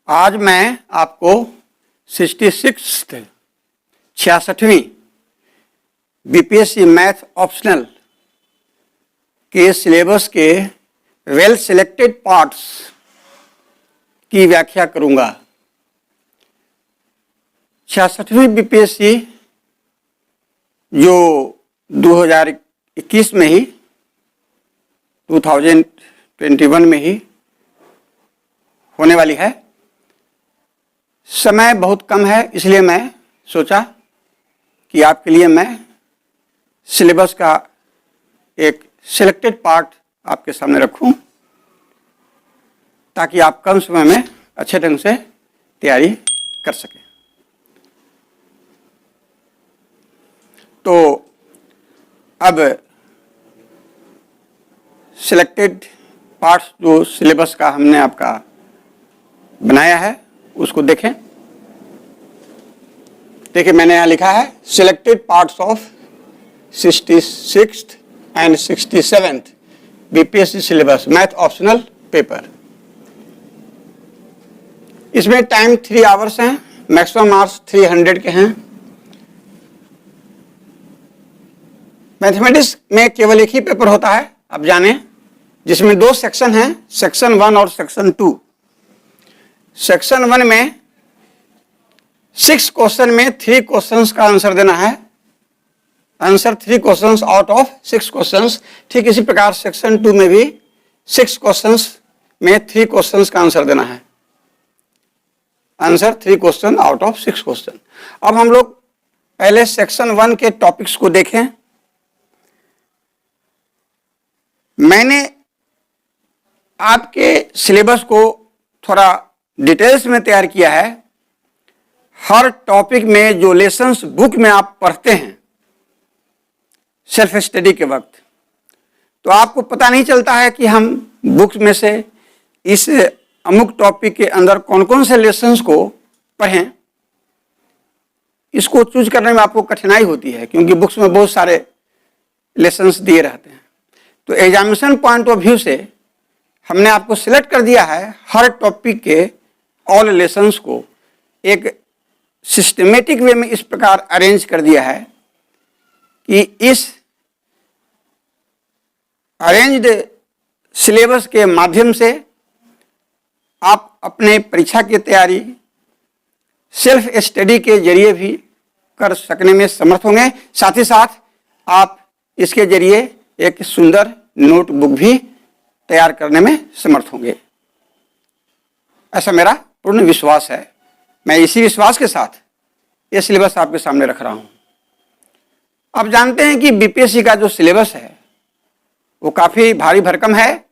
आज मैं आपको 66वीं बीपीएससी मैथ ऑप्शनल के सिलेबस के वेल सिलेक्टेड पार्ट्स की व्याख्या करूंगा। 66वीं बीपीएससी जो 2021 में ही 2021 में ही होने वाली है। समय बहुत कम है, इसलिए मैं सोचा कि आपके लिए मैं सिलेबस का एक सिलेक्टेड पार्ट आपके सामने रखूं ताकि आप कम समय में अच्छे ढंग से तैयारी कर सकें। तो अब सिलेक्टेड पार्ट्स जो सिलेबस का हमने आपका बनाया है उसको देखें। देखिए, मैंने यहाँ लिखा है selected parts of 66th and 67th BPSC syllabus math optional paper. इसमें टाइम 3 आवर्स हैं, मैक्सिमम मार्क्स 300 के हैं। मैथमेटिक्स में केवल एक ही पेपर होता है, आप जानें, जिसमें 2 सेक्शन हैं, सेक्शन 1 और सेक्शन 2। सेक्शन 1 में 6 क्वेश्चन में 3 क्वेश्चंस का आंसर देना है। Answer 3 questions out of 6 questions. ठीक इसी प्रकार सेक्शन 2 में भी 6 क्वेश्चंस में 3 क्वेश्चंस का आंसर देना है। Answer 3 question out of 6 question. अब हम लोग पहले सेक्शन 1 के टॉपिक्स को देखें। मैंने आपके सिलेबस को थोड़ा डिटेल्स में तैयार किया है। हर टॉपिक में जो लेसन्स बुक में आप पढ़ते हैं सेल्फ स्टडी के वक्त, तो आपको पता नहीं चलता है कि हम बुक्स में से इस अमुक टॉपिक के अंदर कौन कौन से लेसन्स को पढ़ें। इसको चूज करने में आपको कठिनाई होती है क्योंकि बुक्स में बहुत सारे लेसन्स दिए रहते हैं। तो एग्जामिनेशन पॉइंट ऑफ व्यू से हमने आपको सिलेक्ट कर दिया है हर टॉपिक के ऑल लेसन्स को एक सिस्टमेटिक वे में इस प्रकार अरेंज कर दिया है कि इस अरेंज्ड सिलेबस के माध्यम से आप अपने परीक्षा की तैयारी सेल्फ स्टडी के जरिए भी कर सकने में समर्थ होंगे। साथ ही साथ आप इसके जरिए एक सुंदर नोटबुक भी तैयार करने में समर्थ होंगे, ऐसा मेरा पूर्ण विश्वास है। मैं इसी विश्वास के साथ ये सिलेबस आपके सामने रख रहा हूं। आप जानते हैं कि बीपीएससी का जो सिलेबस है वो काफी भारी भरकम है।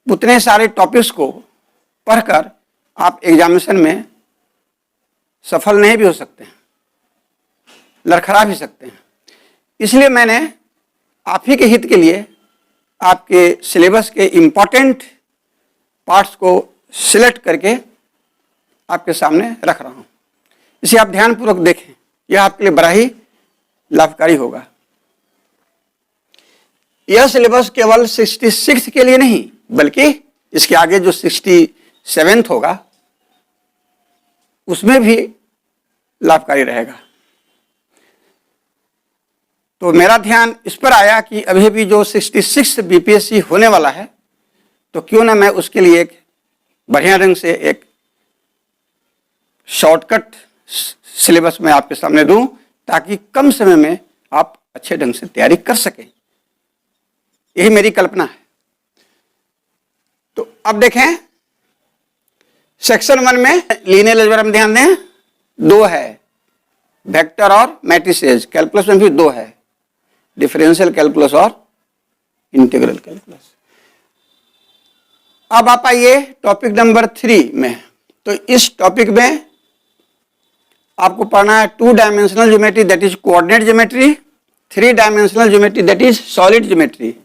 उतने सारे टॉपिक्स को पढ़कर आप एग्जामिनेशन में सफल नहीं भी हो सकते हैं, लड़खड़ा भी सकते हैं। इसलिए मैंने आप ही के हित के लिए आपके सिलेबस के इम्पोर्टेंट पार्ट्स को सिलेक्ट करके आपके सामने रख रहा हूं। इसे आप ध्यानपूर्वक देखें, यह आपके लिए बड़ा ही लाभकारी होगा। यह सिलेबस केवल 66 के लिए नहीं बल्कि इसके आगे जो 67 होगा उसमें भी लाभकारी रहेगा। तो मेरा ध्यान इस पर आया कि अभी भी जो 66 बीपीएससी होने वाला है, तो क्यों ना मैं उसके लिए एक बढ़िया ढंग से एक शॉर्टकट सिलेबस में आपके सामने दूं ताकि कम समय में आप अच्छे ढंग से तैयारी कर सकें। यही मेरी कल्पना है। तो अब देखें, सेक्शन 1 में लीनियर अलजेब्रा में ध्यान दें, 2 है, वेक्टर और मैट्रिसेस। कैलकुलस में भी 2 है, डिफरेंशियल कैलकुलस और इंटीग्रल कैलकुलस। अब आप आइए टॉपिक नंबर 3 में। तो इस टॉपिक में आपको पढ़ना है 2 dimensional geometry that is coordinate geometry, 3 dimensional geometry that is solid geometry,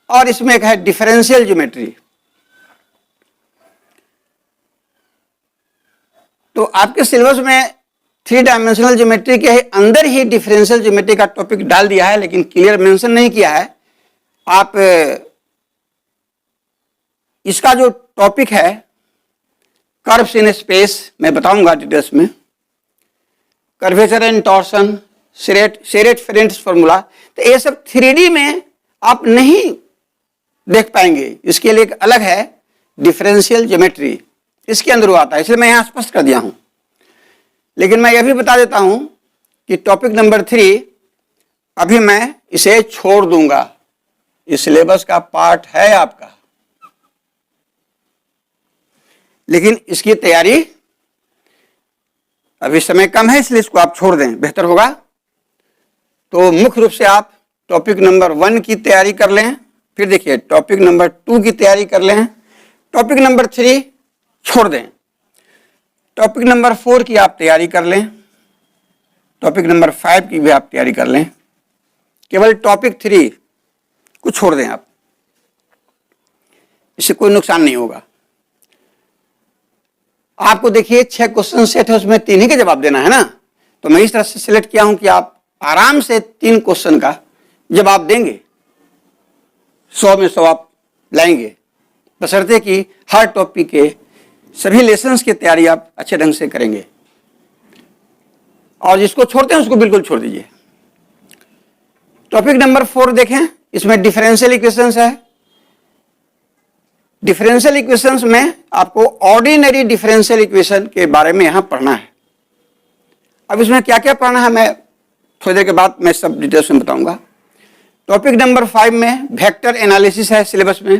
और इसमें एक है डिफरेंशियल ज्योमेट्री। तो आपके सिलेबस में 3 डायमेंशनल ज्योमेट्री के अंदर ही डिफरेंशियल ज्योमेट्री का टॉपिक डाल दिया है, लेकिन क्लियर मेंशन नहीं किया है। आप इसका जो टॉपिक है कर्व्स इन स्पेस मैं बताऊंगा डिटेल्स में, कर्वेचर एंड टॉर्सन, शेरेट फेरेंट्स फॉर्मूला। तो ये सब 3D में आप नहीं देख पाएंगे, इसके लिए एक अलग है डिफरेंशियल ज्योमेट्री, इसके अंदर वो आता है, इसलिए मैं यहाँ स्पष्ट कर दिया हूं। लेकिन मैं यह भी बता देता हूं कि टॉपिक नंबर 3 अभी मैं इसे छोड़ दूंगा, इस सिलेबस का पार्ट है आपका, लेकिन इसकी तैयारी अभी समय कम है, इसलिए इसको आप छोड़ दें, बेहतर होगा। तो मुख्य रूप से आप टॉपिक नंबर 1 की तैयारी कर लें, फिर देखिए टॉपिक नंबर 2 की तैयारी कर लें, टॉपिक नंबर 3 छोड़ दें, टॉपिक नंबर 4 की आप तैयारी कर लें, टॉपिक नंबर 5 की भी आप तैयारी कर लें, केवल टॉपिक 3 को छोड़ दें आप, इससे कोई नुकसान नहीं होगा। आपको देखिए 6 क्वेश्चन सेट है, उसमें 3 ही के जवाब देना है ना, तो मैं इस तरह से सिलेक्ट किया हूं कि आप आराम से 3 क्वेश्चन का जवाब देंगे, 100 में 100 आप लाएंगे, बशर्ते कि हर टॉपिक के सभी लेसन्स की तैयारी आप अच्छे ढंग से करेंगे। और जिसको छोड़ते हैं उसको बिल्कुल छोड़ दीजिए। टॉपिक नंबर 4 देखें, इसमें डिफरेंशियल इक्वेशंस है। डिफरेंशियल इक्वेशंस में आपको ऑर्डिनरी डिफरेंशियल इक्वेशन के बारे में यहां पढ़ना है। अब इसमें क्या क्या पढ़ना है मैं थोड़ी देर के बाद मैं सब डिटेल्स में बताऊंगा। टॉपिक नंबर 5 में वेक्टर एनालिसिस है सिलेबस में।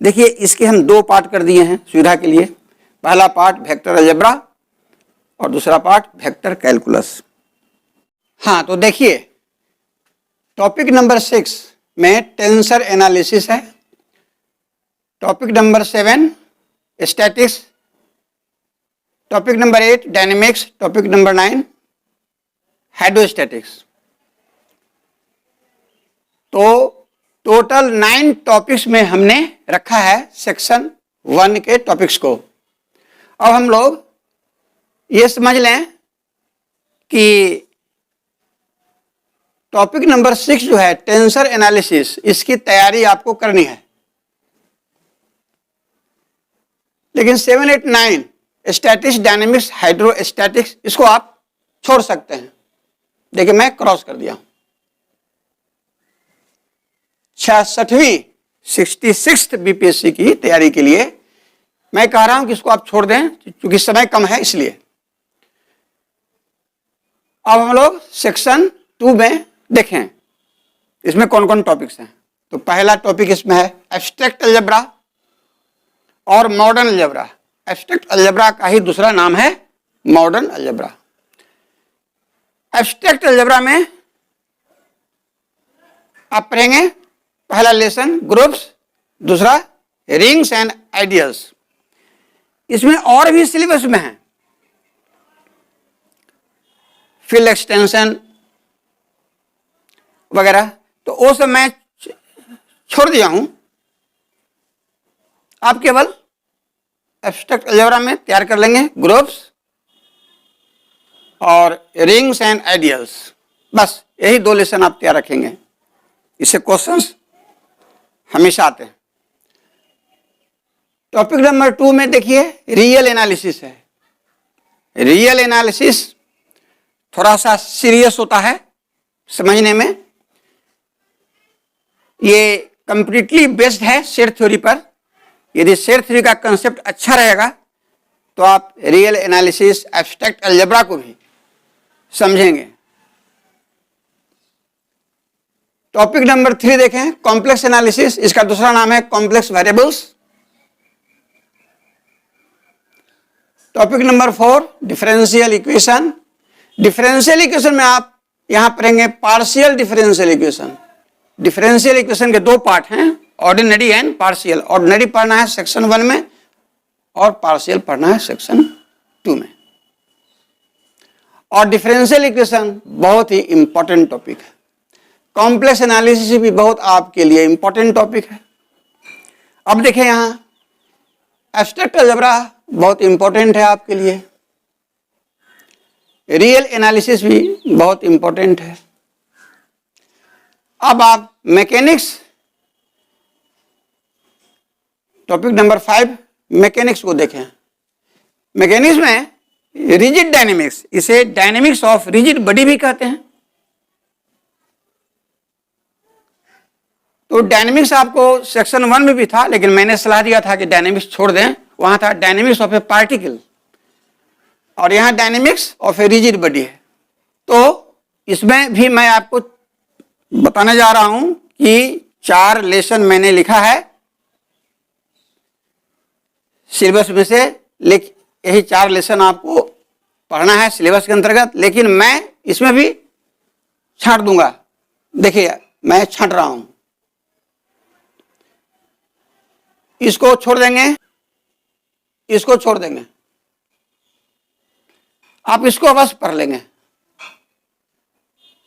देखिए इसके हम 2 पार्ट कर दिए हैं सुविधा के लिए, पहला पार्ट वेक्टर अलजेब्रा और दूसरा पार्ट वेक्टर कैलकुलस। हाँ, तो देखिए टॉपिक नंबर 6 में टेंसर एनालिसिस है, topic number 7 statics, topic number 8 dynamics, topic number 9 hydrostatics. तो टोटल 9 टॉपिक्स में हमने रखा है सेक्शन 1 के टॉपिक्स को। अब हम लोग ये समझ लें कि टॉपिक नंबर 6 जो है टेंसर एनालिसिस, इसकी तैयारी आपको करनी है, लेकिन 7, 8, 9 स्टैटिक्स, डायनेमिक्स, हाइड्रोस्टैटिक्स इसको आप छोड़ सकते हैं। देखिए मैं क्रॉस कर दिया हूं। 66वीं 66th बीपीएससी की तैयारी के लिए मैं कह रहा हूं कि इसको आप छोड़ दें, क्योंकि समय कम है इसलिए। अब हम लोग सेक्शन 2 में देखें इसमें कौन कौन टॉपिक्स हैं। तो पहला टॉपिक इसमें है एब्स्ट्रैक्ट अलजेब्रा और मॉडर्न अलजेब्रा। एब्स्ट्रैक्ट अलजेब्रा का ही दूसरा नाम है मॉडर्न अलजेब्रा। एब्स्ट्रैक्ट अलजेब्रा में आप पढ़ेंगे पहला लेसन ग्रुप्स, दूसरा रिंग्स एंड आइडियल्स। इसमें और भी सिलेबस में है, फील्ड एक्सटेंशन वगैरह, तो वो सब मैं छोड़ दिया हूं। आप केवल एब्स्ट्रैक्ट अलजेब्रा में तैयार कर लेंगे ग्रुप्स और रिंग्स एंड आइडियल्स, बस यही 2 लेसन आप तैयार रखेंगे। इससे क्वेश्चंस हमेशा आते हैं। टॉपिक नंबर 2 में देखिए रियल एनालिसिस है। रियल एनालिसिस थोड़ा सा सीरियस होता है समझने में, ये कंप्लीटली बेस्ड है सेट थ्योरी पर। यदि सेट थ्योरी का कंसेप्ट अच्छा रहेगा तो आप रियल एनालिसिस, एब्स्ट्रैक्ट अलजेब्रा को भी समझेंगे। टॉपिक नंबर 3 देखें कॉम्प्लेक्स एनालिसिस, इसका दूसरा नाम है complex variables. Topic number 4 differential equation. Differential equation में आप यहां पढ़ेंगे partial differential equation. Differential equation के 2 पार्ट हैं, ऑर्डिनरी एंड पार्शियल। ऑर्डिनरी पढ़ना है सेक्शन 1 में और पार्शियल पढ़ना है सेक्शन 2 में। और डिफरेंशियल इक्वेशन बहुत ही इंपॉर्टेंट टॉपिक है। कॉम्प्लेक्स एनालिसिस भी बहुत आपके लिए इंपॉर्टेंट टॉपिक है। अब देखें यहां एब्स्ट्रैक्ट अलजेब्रा बहुत इंपॉर्टेंट है आपके लिए, रियल एनालिसिस भी बहुत इंपॉर्टेंट है। अब आप मैकेनिक्स, टॉपिक नंबर 5 मैकेनिक्स को देखें। मैकेनिक्स में रिजिड डायनेमिक्स, इसे डायनेमिक्स ऑफ रिजिड बॉडी भी कहते हैं। तो डायनेमिक्स आपको सेक्शन 1 में भी था, लेकिन मैंने सलाह दिया था कि डायनेमिक्स छोड़ दें, वहां था डायनेमिक्स ऑफ ए पार्टिकल, और यहां dynamics of a rigid body है। तो इसमें भी मैं आपको बताने जा रहा हूं कि 4 लेसन मैंने लिखा है सिलेबस में से, लेकिन यही 4 लेसन आपको पढ़ना है सिलेबस के अंतर्गत, लेकिन मैं इसमें भी छांट दूंगा। देखिए मैं छांट रहा हूं, इसको छोड़ देंगे, इसको छोड़ देंगे, आप इसको अवश्य पढ़ लेंगे।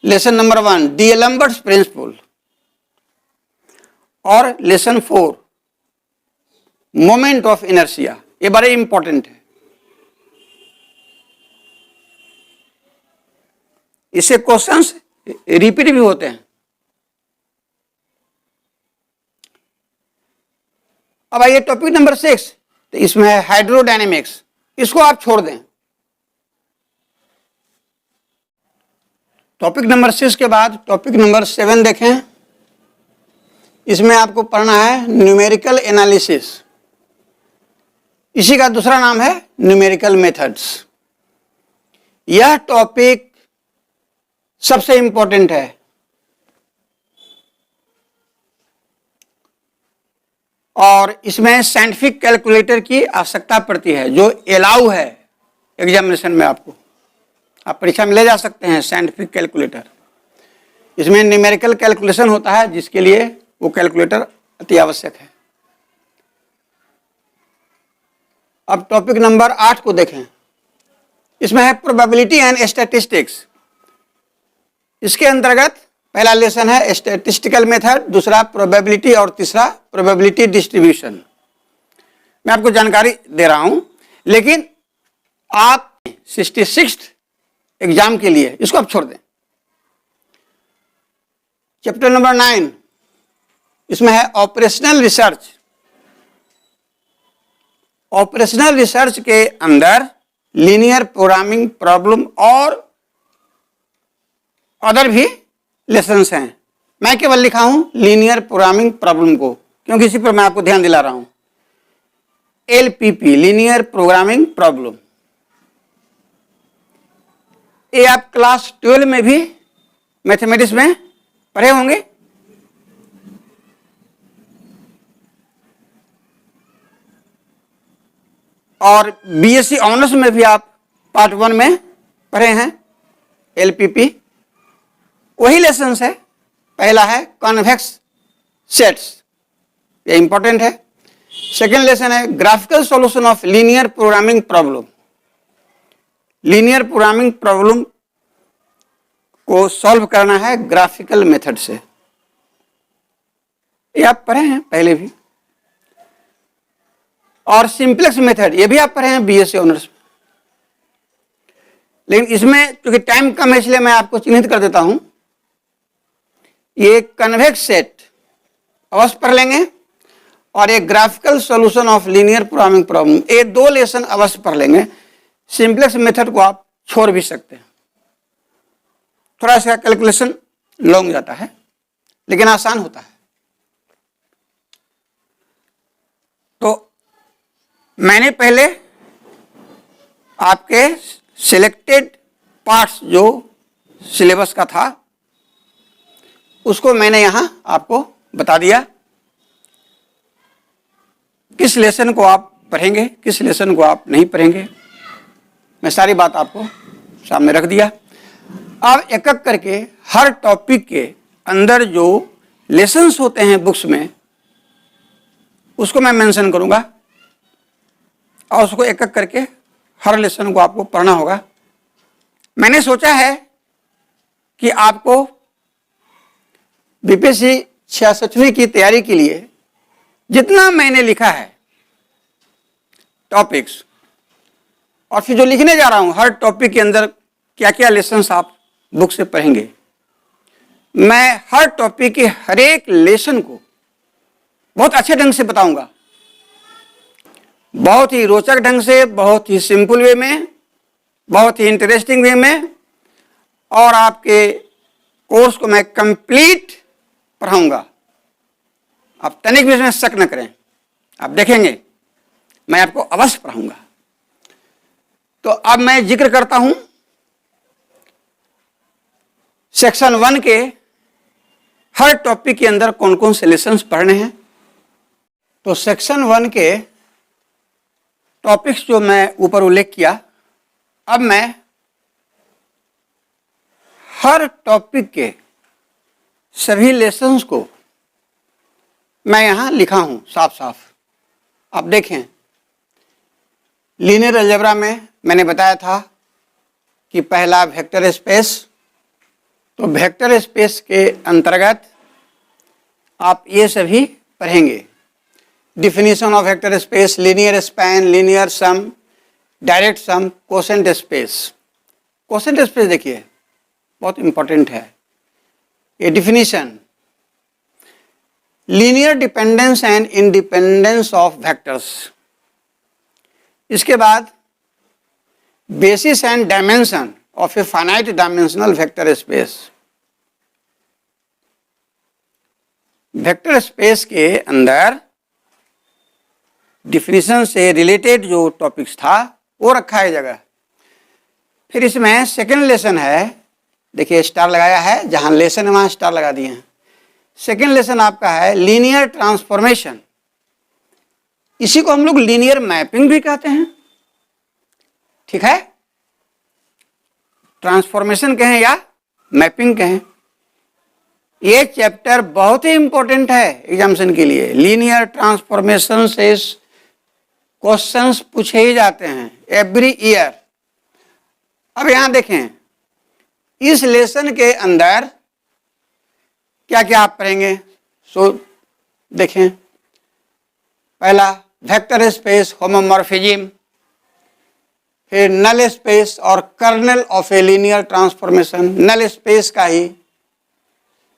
लेसन नंबर 1 डीएलम्बर्ट्स प्रिंसिपल, और लेसन 4 मोमेंट ऑफ इनर्शिया, ये बड़े इंपॉर्टेंट है। इससे क्वेश्चंस रिपीट भी होते हैं। अब आइए टॉपिक नंबर 6, तो इसमें है हाइड्रोडायनेमिक्स, इसको आप छोड़ दें। टॉपिक नंबर 6 के बाद टॉपिक नंबर 7 देखें। इसमें आपको पढ़ना है न्यूमेरिकल एनालिसिस, इसी का दूसरा नाम है न्यूमेरिकल मेथड्स। यह टॉपिक सबसे इंपॉर्टेंट है, और इसमें साइंटिफिक कैलकुलेटर की आवश्यकता पड़ती है, जो अलाउ है एग्जामिनेशन में। आपको आप परीक्षा में ले जा सकते हैं साइंटिफिक कैलकुलेटर। इसमें न्यूमेरिकल कैलकुलेशन होता है, जिसके लिए वो कैलकुलेटर अति आवश्यक है। अब टॉपिक नंबर 8 को देखें। इसमें है प्रोबेबिलिटी एंड स्टैटिस्टिक्स। इसके अंतर्गत पहला लेसन है स्टैटिस्टिकल मेथड, दूसरा प्रोबेबिलिटी और तीसरा प्रोबेबिलिटी डिस्ट्रीब्यूशन। मैं आपको जानकारी दे रहा हूं, लेकिन आप 66th एग्जाम के लिए इसको आप छोड़ दें। चैप्टर नंबर 9, इसमें है ऑपरेशनल रिसर्च। ऑपरेशनल रिसर्च के अंदर लीनियर प्रोग्रामिंग प्रॉब्लम और अदर भी लेसन्स हैं। मैं केवल लिखा हूं लीनियर प्रोग्रामिंग प्रॉब्लम को, क्योंकि इसी पर मैं आपको ध्यान दिला रहा हूं। LPP लीनियर प्रोग्रामिंग प्रॉब्लम, ये आप क्लास 12 में भी मैथमेटिक्स में पढ़े होंगे। और BSc ऑनर्स में भी आप पार्ट 1 में पढ़े हैं LPP। वही लेसन है। पहला है कॉन्वेक्स सेट्स, ये इंपॉर्टेंट है। सेकेंड लेसन है graphical solution of linear programming problem. Linear programming problem को सॉल्व करना है ग्राफिकल मेथड से, ये आप पढ़े हैं पहले भी। और सिंप्लेक्स मेथड, ये भी आप पढ़े हैं BSc ऑनर्स में। लेकिन इसमें क्योंकि टाइम कम है, इसलिए मैं आपको चिन्हित कर देता हूं। ये कन्वेक्स सेट अवश्य पढ़ लेंगे, और एक graphical solution of linear programming problem, ये 2 लेसन अवश्य पढ़ लेंगे। सिंप्लेक्स मेथड को आप छोड़ भी सकते हैं, थोड़ा सा कैलकुलेशन लॉन्ग जाता है, लेकिन आसान होता है। तो मैंने पहले आपके सिलेक्टेड पार्ट्स जो सिलेबस का था, उसको मैंने यहां आपको बता दिया। किस लेसन को आप पढ़ेंगे, किस लेसन को आप नहीं पढ़ेंगे, मैं सारी बात आपको सामने रख दिया। अब एक एक करके हर टॉपिक के अंदर जो लेसन्स होते हैं बुक्स में, उसको मैं मेंशन करूंगा, और उसको एक एक करके हर लेसन को आपको पढ़ना होगा। मैंने सोचा है कि आपको BPSC 66वीं की तैयारी के लिए जितना मैंने लिखा है टॉपिक्स, और फिर जो लिखने जा रहा हूं हर टॉपिक के अंदर क्या क्या लेसन्स आप बुक से पढ़ेंगे, मैं हर टॉपिक के हर एक लेसन को बहुत अच्छे ढंग से बताऊंगा। बहुत ही रोचक ढंग से, बहुत ही सिंपल वे में, बहुत ही इंटरेस्टिंग वे में, और आपके कोर्स को मैं कंप्लीट पढ़ाऊंगा। आप तनिक भी इसमें शक न करें, आप देखेंगे मैं आपको अवश्य पढ़ाऊंगा। तो अब मैं जिक्र करता हूं सेक्शन 1 के हर टॉपिक के अंदर कौन कौन से लेसन्स पढ़ने हैं। तो सेक्शन 1 के टॉपिक्स जो मैं ऊपर उल्लेख किया, अब मैं हर टॉपिक के सभी लेसन्स को मैं यहां लिखा हूं साफ साफ। आप देखें, लीनियर अलजेब्रा में मैंने बताया था कि पहला वेक्टर स्पेस, तो वेक्टर स्पेस के अंतर्गत आप ये सभी पढ़ेंगे। Definition of vector space, linear span, linear sum, direct sum, quotient space. Quotient space देखिए बहुत इंपॉर्टेंट है ये definition. Linear dependence and independence of vectors. इसके बाद basis and dimension of a finite dimensional vector space. Vector space के अंदर definition से related जो टॉपिक्स था वो रखा है जगह। फिर इसमें सेकेंड लेसन है, देखिए स्टार लगाया है, जहां लेसन है वहां स्टार लगा दिए हैं। सेकेंड लेसन आपका है लीनियर ट्रांसफॉर्मेशन। इसी को हम लोग लीनियर मैपिंग भी कहते हैं, ठीक है। ट्रांसफॉर्मेशन कहें या मैपिंग कहें, ये चैप्टर बहुत ही इंपॉर्टेंट है एग्जामिनेशन के लिए। लीनियर ट्रांसफॉर्मेशन से क्वेश्चंस पूछे ही जाते हैं एवरी ईयर। अब यहां देखें, इस लेसन के अंदर क्या क्या आप पढ़ेंगे, सो देखें। पहला वेक्टर स्पेस होमोमॉर्फिज्म, फिर नल स्पेस और kernel of a linear transformation. Null space का ही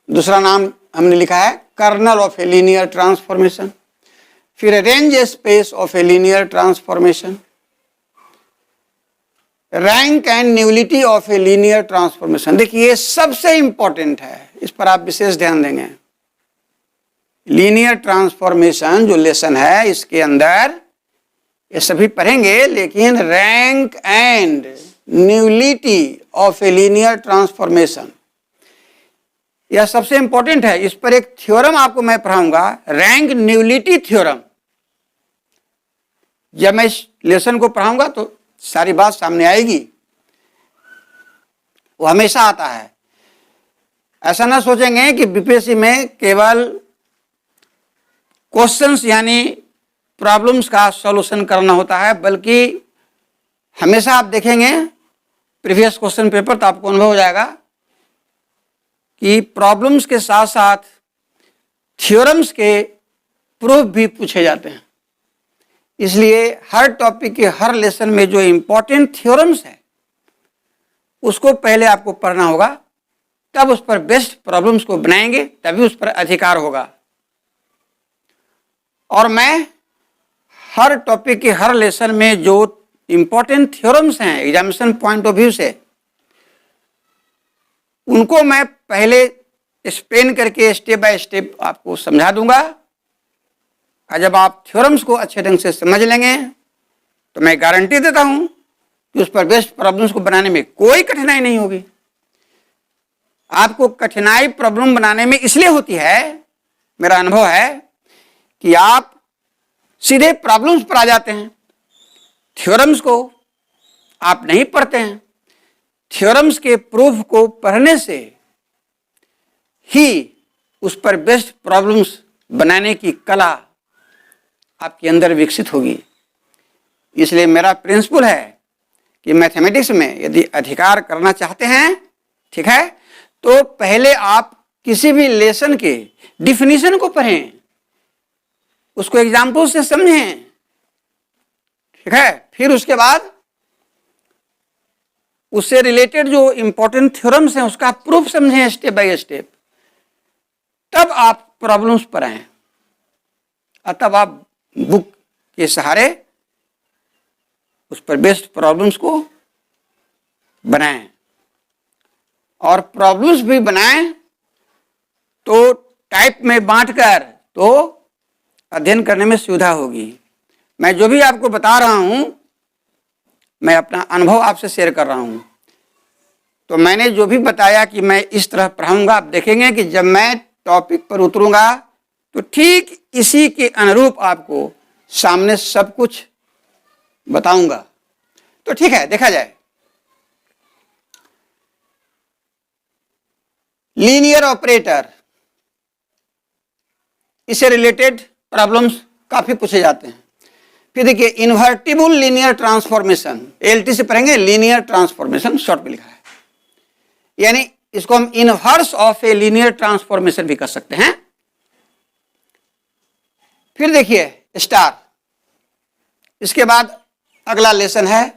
दूसरा नाम हमने लिखा है kernel of a linear transformation. फिर range space of a linear transformation, rank and nullity of a linear transformation. देखिए ये सबसे इंपॉर्टेंट है, इस पर आप विशेष ध्यान देंगे। लीनियर ट्रांसफॉर्मेशन जो लेसन है इसके अंदर ये सभी पढ़ेंगे, लेकिन rank and nullity of a linear transformation यह सबसे इंपॉर्टेंट है। इस पर एक थ्योरम आपको मैं पढ़ाऊंगा, रैंक न्यूलिटी थ्योरम। जब मैं इस लेसन को पढ़ाऊंगा तो सारी बात सामने आएगी। वो हमेशा आता है। ऐसा ना सोचेंगे कि बीपीएससी में केवल क्वेश्चंस यानी प्रॉब्लम्स का सॉल्यूशन करना होता है, बल्कि हमेशा आप देखेंगे प्रीवियस क्वेश्चन पेपर तो आपको अनुभव हो जाएगा कि प्रॉब्लम्स के साथ साथ थ्योरम्स के प्रूफ भी पूछे जाते हैं। इसलिए हर टॉपिक के हर लेसन में जो इंपॉर्टेंट थ्योरम्स है उसको पहले आपको पढ़ना होगा, तब उस पर बेस्ट प्रॉब्लम्स को बनाएंगे, तभी उस पर अधिकार होगा। और मैं हर टॉपिक के हर लेसन में जो इंपॉर्टेंट थ्योरम्स हैं एग्जामिनेशन पॉइंट ऑफ व्यू से, उनको मैं पहले एक्सप्लेन करके स्टेप बाय स्टेप आपको समझा दूंगा। और जब आप थ्योरम्स को अच्छे ढंग से समझ लेंगे तो मैं गारंटी देता हूं कि उस पर बेस्ट प्रॉब्लम्स को बनाने में कोई कठिनाई नहीं होगी। आपको कठिनाई प्रॉब्लम बनाने में इसलिए होती है, मेरा अनुभव है, कि आप सीधे प्रॉब्लम्स पर आ जाते हैं, थ्योरम्स को आप नहीं पढ़ते हैं। थ्योरम्स के प्रूफ को पढ़ने से ही उस पर बेस्ट प्रॉब्लम्स बनाने की कला आपके अंदर विकसित होगी। इसलिए मेरा प्रिंसिपल है कि मैथमेटिक्स में यदि अधिकार करना चाहते हैं, ठीक है, तो पहले आप किसी भी लेसन के डिफिनीशन को पढ़ें, उसको एग्जाम्पल से समझें, ठीक है। फिर उसके बाद उससे रिलेटेड जो इंपॉर्टेंट थ्योरम्स हैं उसका प्रूफ समझें स्टेप बाय स्टेप, तब आप प्रॉब्लम्स पर आएं और तब आप बुक के सहारे उस पर बेस्ड प्रॉब्लम्स को बनाएं, और प्रॉब्लम्स भी बनाएं तो टाइप में बांटकर, तो अध्ययन करने में सुविधा होगी। मैं जो भी आपको बता रहा हूं, मैं अपना अनुभव आपसे शेयर कर रहा हूं। तो मैंने जो भी बताया कि मैं इस तरह पढ़ाऊंगा, आप देखेंगे कि जब मैं टॉपिक पर उतरूंगा तो ठीक इसी के अनुरूप आपको सामने सब कुछ बताऊंगा। तो ठीक है, देखा जाए। लीनियर ऑपरेटर, इससे रिलेटेड प्रॉब्लम्स काफी पूछे जाते हैं। फिर देखिए इन्वर्टिबल लीनियर ट्रांसफॉर्मेशन, एलटी से पढ़ेंगे, लीनियर ट्रांसफॉर्मेशन शॉर्ट में लिखा है, यानी इसको हम inverse of a linear transformation भी कर सकते हैं। फिर देखिए स्टार, इसके बाद अगला लेसन है,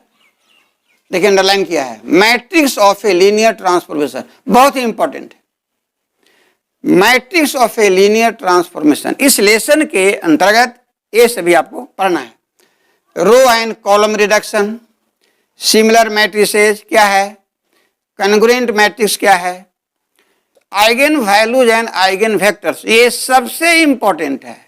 देखिए अंडरलाइन किया है, matrix of a linear transformation, बहुत ही इंपॉर्टेंट है। Matrix of a linear transformation इस लेसन के अंतर्गत ए से भी आपको पढ़ना है। Row and column reduction, similar matrices क्या है, कॉन्ग्रुएंट मैट्रिक्स क्या है, eigen values and eigen vectors, ये सबसे इंपॉर्टेंट है।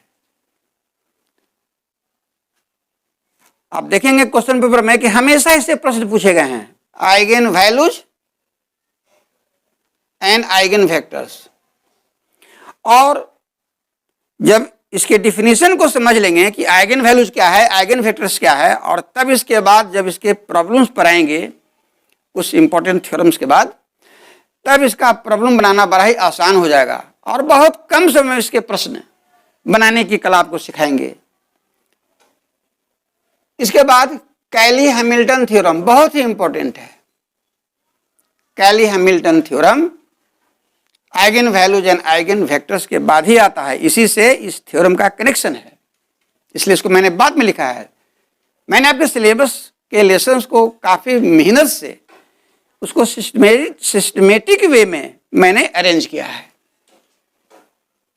आप देखेंगे क्वेश्चन पेपर में कि हमेशा इससे प्रश्न पूछे गए हैं, eigen values and eigen vectors. और जब इसके डिफिनीशन को समझ लेंगे कि आइगन वैल्यूज क्या है, आइगन वेक्टर्स क्या है, और तब इसके बाद जब इसके प्रॉब्लम्स पर आएंगे उस इंपॉर्टेंट थ्योरम्स के बाद, तब इसका प्रॉब्लम बनाना बड़ा ही आसान हो जाएगा, और बहुत कम समय में इसके प्रश्न बनाने की कला आपको सिखाएंगे। इसके बाद कैली हैमिल्टन थ्योरम बहुत ही इंपॉर्टेंट है। Cayley Hamilton theorem eigen values and eigen vectors के बाद ही आता है, इसी से इस थ्योरम का कनेक्शन है, इसलिए इसको मैंने बाद में लिखा है। मैंने आपके सिलेबस के लेसन्स को काफी मेहनत से उसको सिस्टमेटिक वे में मैंने अरेंज किया है,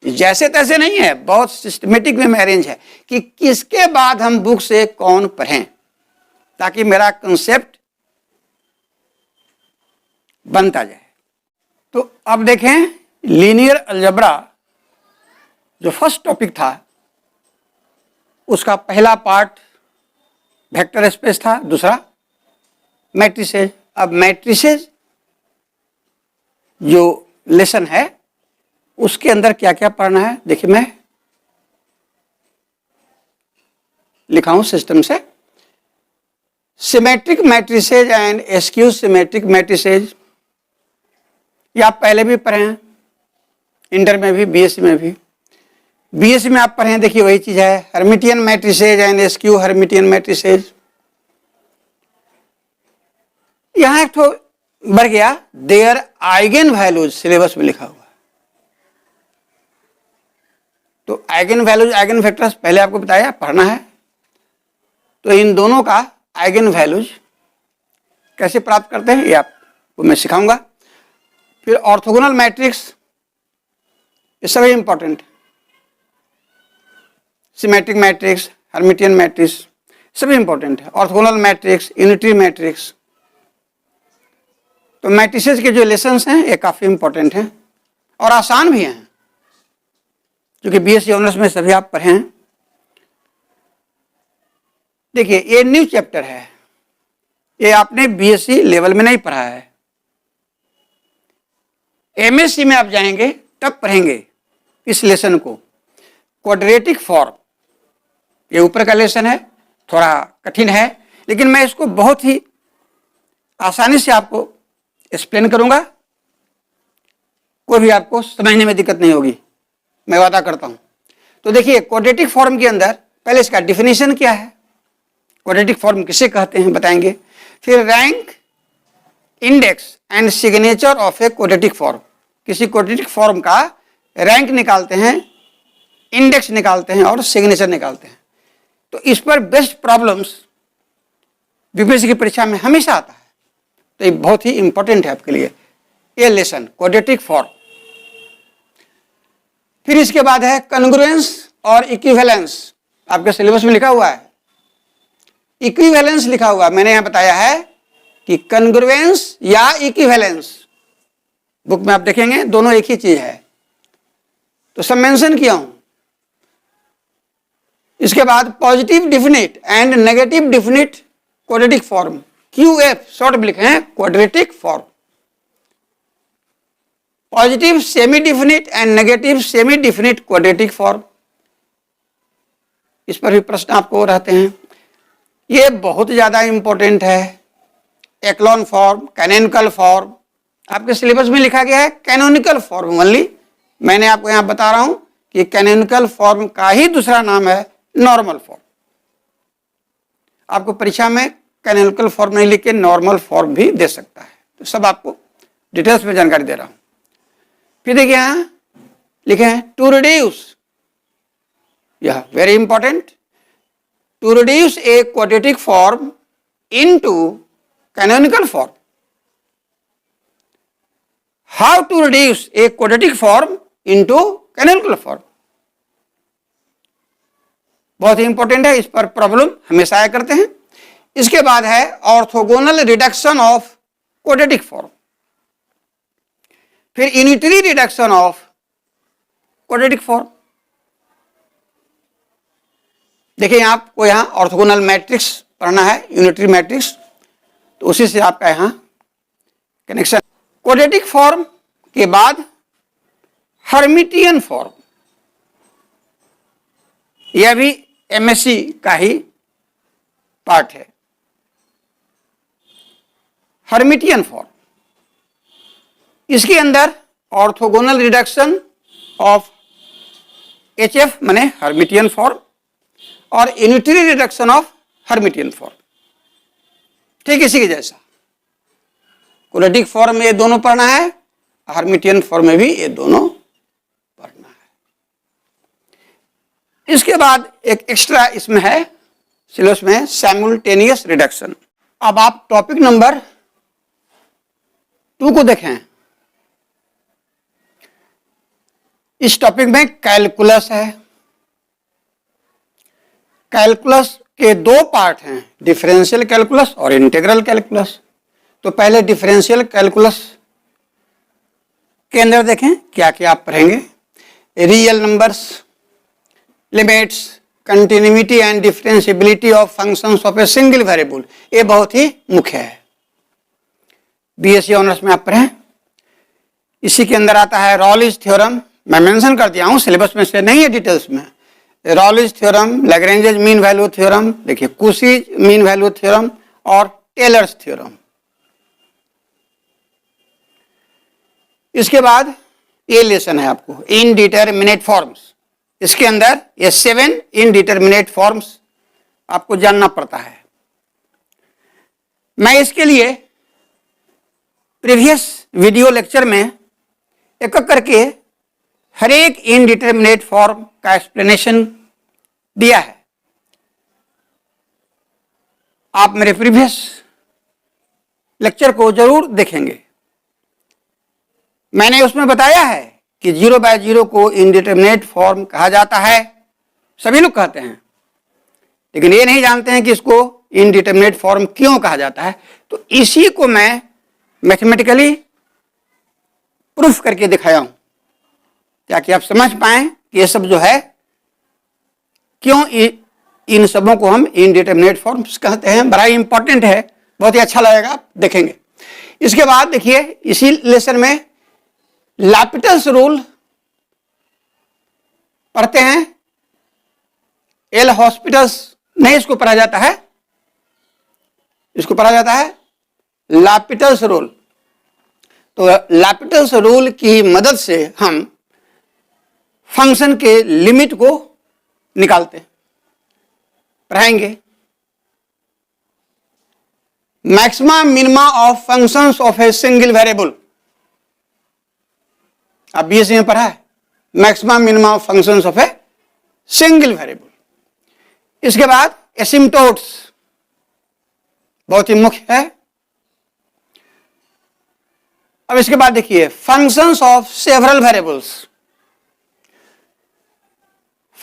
जैसे तैसे नहीं है, बहुत सिस्टमेटिक वे में अरेंज है कि किसके बाद हम बुक से कौन पढ़ें, ताकि मेरा कंसेप्ट बनता जाए। तो अब देखें लीनियर अलजेब्रा जो फर्स्ट टॉपिक था, उसका पहला पार्ट वेक्टर स्पेस था, दूसरा मैट्रिसेज। अब मैट्रिसेज जो लेसन है उसके अंदर क्या क्या पढ़ना है, देखिए मैं लिखा हूं सिस्टम से, symmetric matrices and askew symmetric matrices, ये आप पहले भी पढ़े हैं, इंटर में भी, बीएससी में भी। बीएससी में आप पढ़े हैं, देखिए वही चीज है, Hermitian matrices and askew Hermitian matrices. यहां एक तो बढ़ गया, देयर आइगन वैल्यूज सिलेबस में लिखा हुआ। तो आइगन वैल्यूज आइगन वेक्टर्स पहले आपको बताया, पढ़ना है। तो इन दोनों का आइगन वैल्यूज कैसे प्राप्त करते हैं ये आपको मैं सिखाऊंगा। फिर ऑर्थोगोनल मैट्रिक्स, ये सभी important, symmetric matrix, Hermitian matrix सभी इंपॉर्टेंट है। ऑर्थोगोनल मैट्रिक्स, यूनिटरी मैट्रिक्स, तो मैट्रिसेस के जो लेसन्स हैं ये काफी इंपॉर्टेंट हैं और आसान भी हैं, क्योंकि बीएससी ऑनर्स में सभी आप पढ़े हैं। देखिए ये न्यू चैप्टर है, ये आपने बीएससी लेवल में नहीं पढ़ा है, एमएससी में आप जाएंगे तब पढ़ेंगे इस लेसन को। क्वाड्रेटिक फॉर्म, ये ऊपर का लेसन है, थोड़ा कठिन है, लेकिन मैं इसको बहुत ही आसानी से आपको एक्सप्लेन करूंगा, कोई भी आपको समझने में दिक्कत नहीं होगी, मैं वादा करता हूं। तो देखिए क्वाड्रेटिक फॉर्म के अंदर पहले इसका डिफिनीशन क्या है, क्वाड्रेटिक फॉर्म किसे कहते हैं बताएंगे। फिर rank, index and signature of A quadratic form, किसी क्वाड्रेटिक फॉर्म का रैंक निकालते हैं, इंडेक्स निकालते हैं और सिग्नेचर निकालते हैं। तो इस पर बेस्ट प्रॉब्लम्स यूपीएससी की परीक्षा में हमेशा आता है, तो ये बहुत ही इंपॉर्टेंट है आपके लिए ये लेसन, क्वाड्रेटिक फॉर्म। फिर इसके बाद है कॉन्ग्रुएंस और इक्विवेलेंस, आपके सिलेबस में लिखा हुआ है। इक्विवेलेंस लिखा हुआ, मैंने यहां बताया है कि कन्ग्रुएंस या इक्विवेलेंस, बुक में आप देखेंगे दोनों एक ही चीज है, तो सब मेंशन किया हूं। इसके बाद positive definite and negative definite quadratic form, QF short में लिखे हैं quadratic form. Positive semi definite and negative semi definite quadratic form, इस पर भी प्रश्न आपको रहते हैं। ये बहुत ज्यादा इंपॉर्टेंट है। एक्लॉन फॉर्म, कैनोनिकल फॉर्म, आपके सिलेबस में लिखा गया है कैनोनिकल फॉर्म ओनली। मैंने आपको यहां बता रहा हूं कि कैनोनिकल फॉर्म का ही दूसरा नाम है नॉर्मल फॉर्म। आपको परीक्षा में कैनोनिकल फॉर्म नहीं लिख के नॉर्मल फॉर्म भी दे सकता है, तो सब आपको डिटेल्स में जानकारी दे रहा हूं। फिर देखिए यहां लिखे हैं टू रिड्यूस, यह very important, to reduce a quadratic form into canonical form. How to reduce a quadratic form into canonical form, बहुत ही इंपॉर्टेंट है, इस पर प्रॉब्लम हमेशा आया करते हैं। इसके बाद है orthogonal reduction of quadratic form, फिर unitary reduction of quadratic form. देखिए आपको यहां ऑर्थोगोनल मैट्रिक्स पढ़ना है, यूनिटरी मैट्रिक्स, तो उसी से आपका यहां कनेक्शन। क्वाड्रेटिक फॉर्म के बाद हर्मिटियन फॉर्म, यह भी MSc का ही पार्ट है। हर्मिटियन फॉर्म, इसके अंदर ऑर्थोगोनल रिडक्शन ऑफ HF माने हर्मिटियन फॉर्म और unitary reduction of Hermitian form, ठीक इसी के जैसा। क्वाड्रेटिक फॉर्म में ये दोनों पढ़ना है, हर्मिटियन फॉर्म में भी ये दोनों पढ़ना है। इसके बाद एक एक्स्ट्रा इसमें है सिलेबस में साइमल्टेनियस रिडक्शन। अब आप टॉपिक नंबर 2 को देखें। इस टॉपिक में कैलकुलस है। कैलकुलस के दो पार्ट हैं, डिफरेंशियल कैलकुलस और इंटीग्रल कैलकुलस। तो पहले डिफरेंशियल कैलकुलस के अंदर देखें क्या क्या आप पढ़ेंगे। Real numbers, limits, continuity and differentiability of functions of a single variable, ये बहुत ही मुख्य है, BSc ऑनर्स में आप पढ़ें। इसी के अंदर आता है रॉलिज थ्योरम, मैं मेंशन कर दिया हूं, सिलेबस में से नहीं है डिटेल्स में। Rolle's theorem, Lagrange mean value theorem, देखिए कुशीज मीन वैल्यू थ्योरम और टेलर्स थ्योरम। इसके बाद ये लेसन है आपको इनडिटरमिनेट फॉर्म्स, इसके अंदर ये 7 इनडिटरमिनेट फॉर्म्स आपको जानना पड़ता है। मैं इसके लिए प्रीवियस वीडियो लेक्चर में एक एक करके हर एक इनडिटरमिनेट फॉर्म का एक्सप्लेनेशन दिया है। आप मेरे प्रीवियस लेक्चर को जरूर देखेंगे। मैंने उसमें बताया है कि 0/0 को इनडिटरमिनेट फॉर्म कहा जाता है, सभी लोग कहते हैं, लेकिन ये नहीं जानते हैं कि इसको इनडिटरमिनेट फॉर्म क्यों कहा जाता है। तो इसी को मैं मैथमेटिकली प्रूफ करके दिखाया हूं, ताकि आप समझ पाएं कि ये सब जो है क्यों इन सबों को हम इनडिटरमिनेट फॉर्म्स कहते हैं। बड़ा इंपॉर्टेंट है, बहुत ही अच्छा लगेगा, आप देखेंगे। इसके बाद देखिए इसी लेसन में लैपिटल्स रूल पढ़ते हैं। एल हॉस्पिटल्स नहीं, इसको पढ़ा जाता है, इसको पढ़ा जाता है लैपिटल्स रूल। तो लैपिटल्स रूल की मदद से हम फंक्शन के लिमिट को निकालते हैं, पढ़ाएंगे। Maxima minima of functions of a single variable, अब BSc में पढ़ा है maxima minima of functions of a single variable. इसके बाद एसिम्पटोट्स बहुत ही मुख्य है। अब इसके बाद देखिए functions of several variables.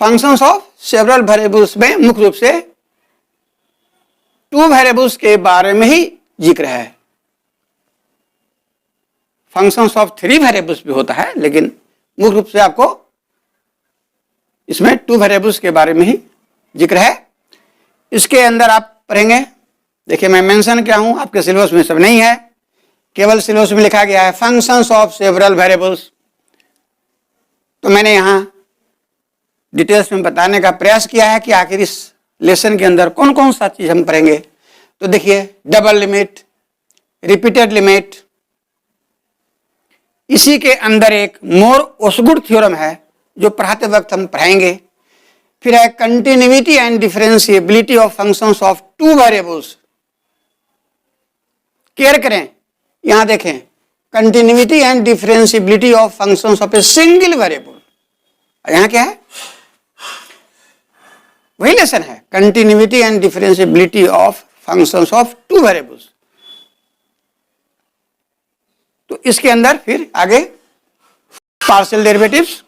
Functions of several variables में मुख्य रूप से टू वेरिएबल्स के बारे में ही जिक्र है। फंक्शंस ऑफ थ्री वेरिएबल्स भी होता है, लेकिन मुख्य रूप से आपको इसमें टू वेरिएबल्स के बारे में ही जिक्र है। इसके अंदर आप पढ़ेंगे, देखिए मैं मेंशन किया हूं, आपके सिलेबस में सब नहीं है, केवल सिलेबस में लिखा गया है फंक्शंस ऑफ सेवरल वेरिएबल्स। तो मैंने यहां डिटेल्स में बताने का प्रयास किया है कि आखिर इस लेसन के अंदर कौन कौन सा चीज हम पढ़ेंगे। तो देखिए डबल लिमिट, रिपीटेड लिमिट, इसी के अंदर एक मोर ओसगुड थ्योरम है जो पढ़ाते वक्त हम पढ़ाएंगे। फिर है continuity and differentiability of functions of two variables. Care करें, यहां देखें continuity and differentiability of functions of a single variable. यहां क्या है, वही लेसन है, continuity and differentiability of functions of two variables. तो इसके अंदर फिर आगे पार्शियल डेरिवेटिव्स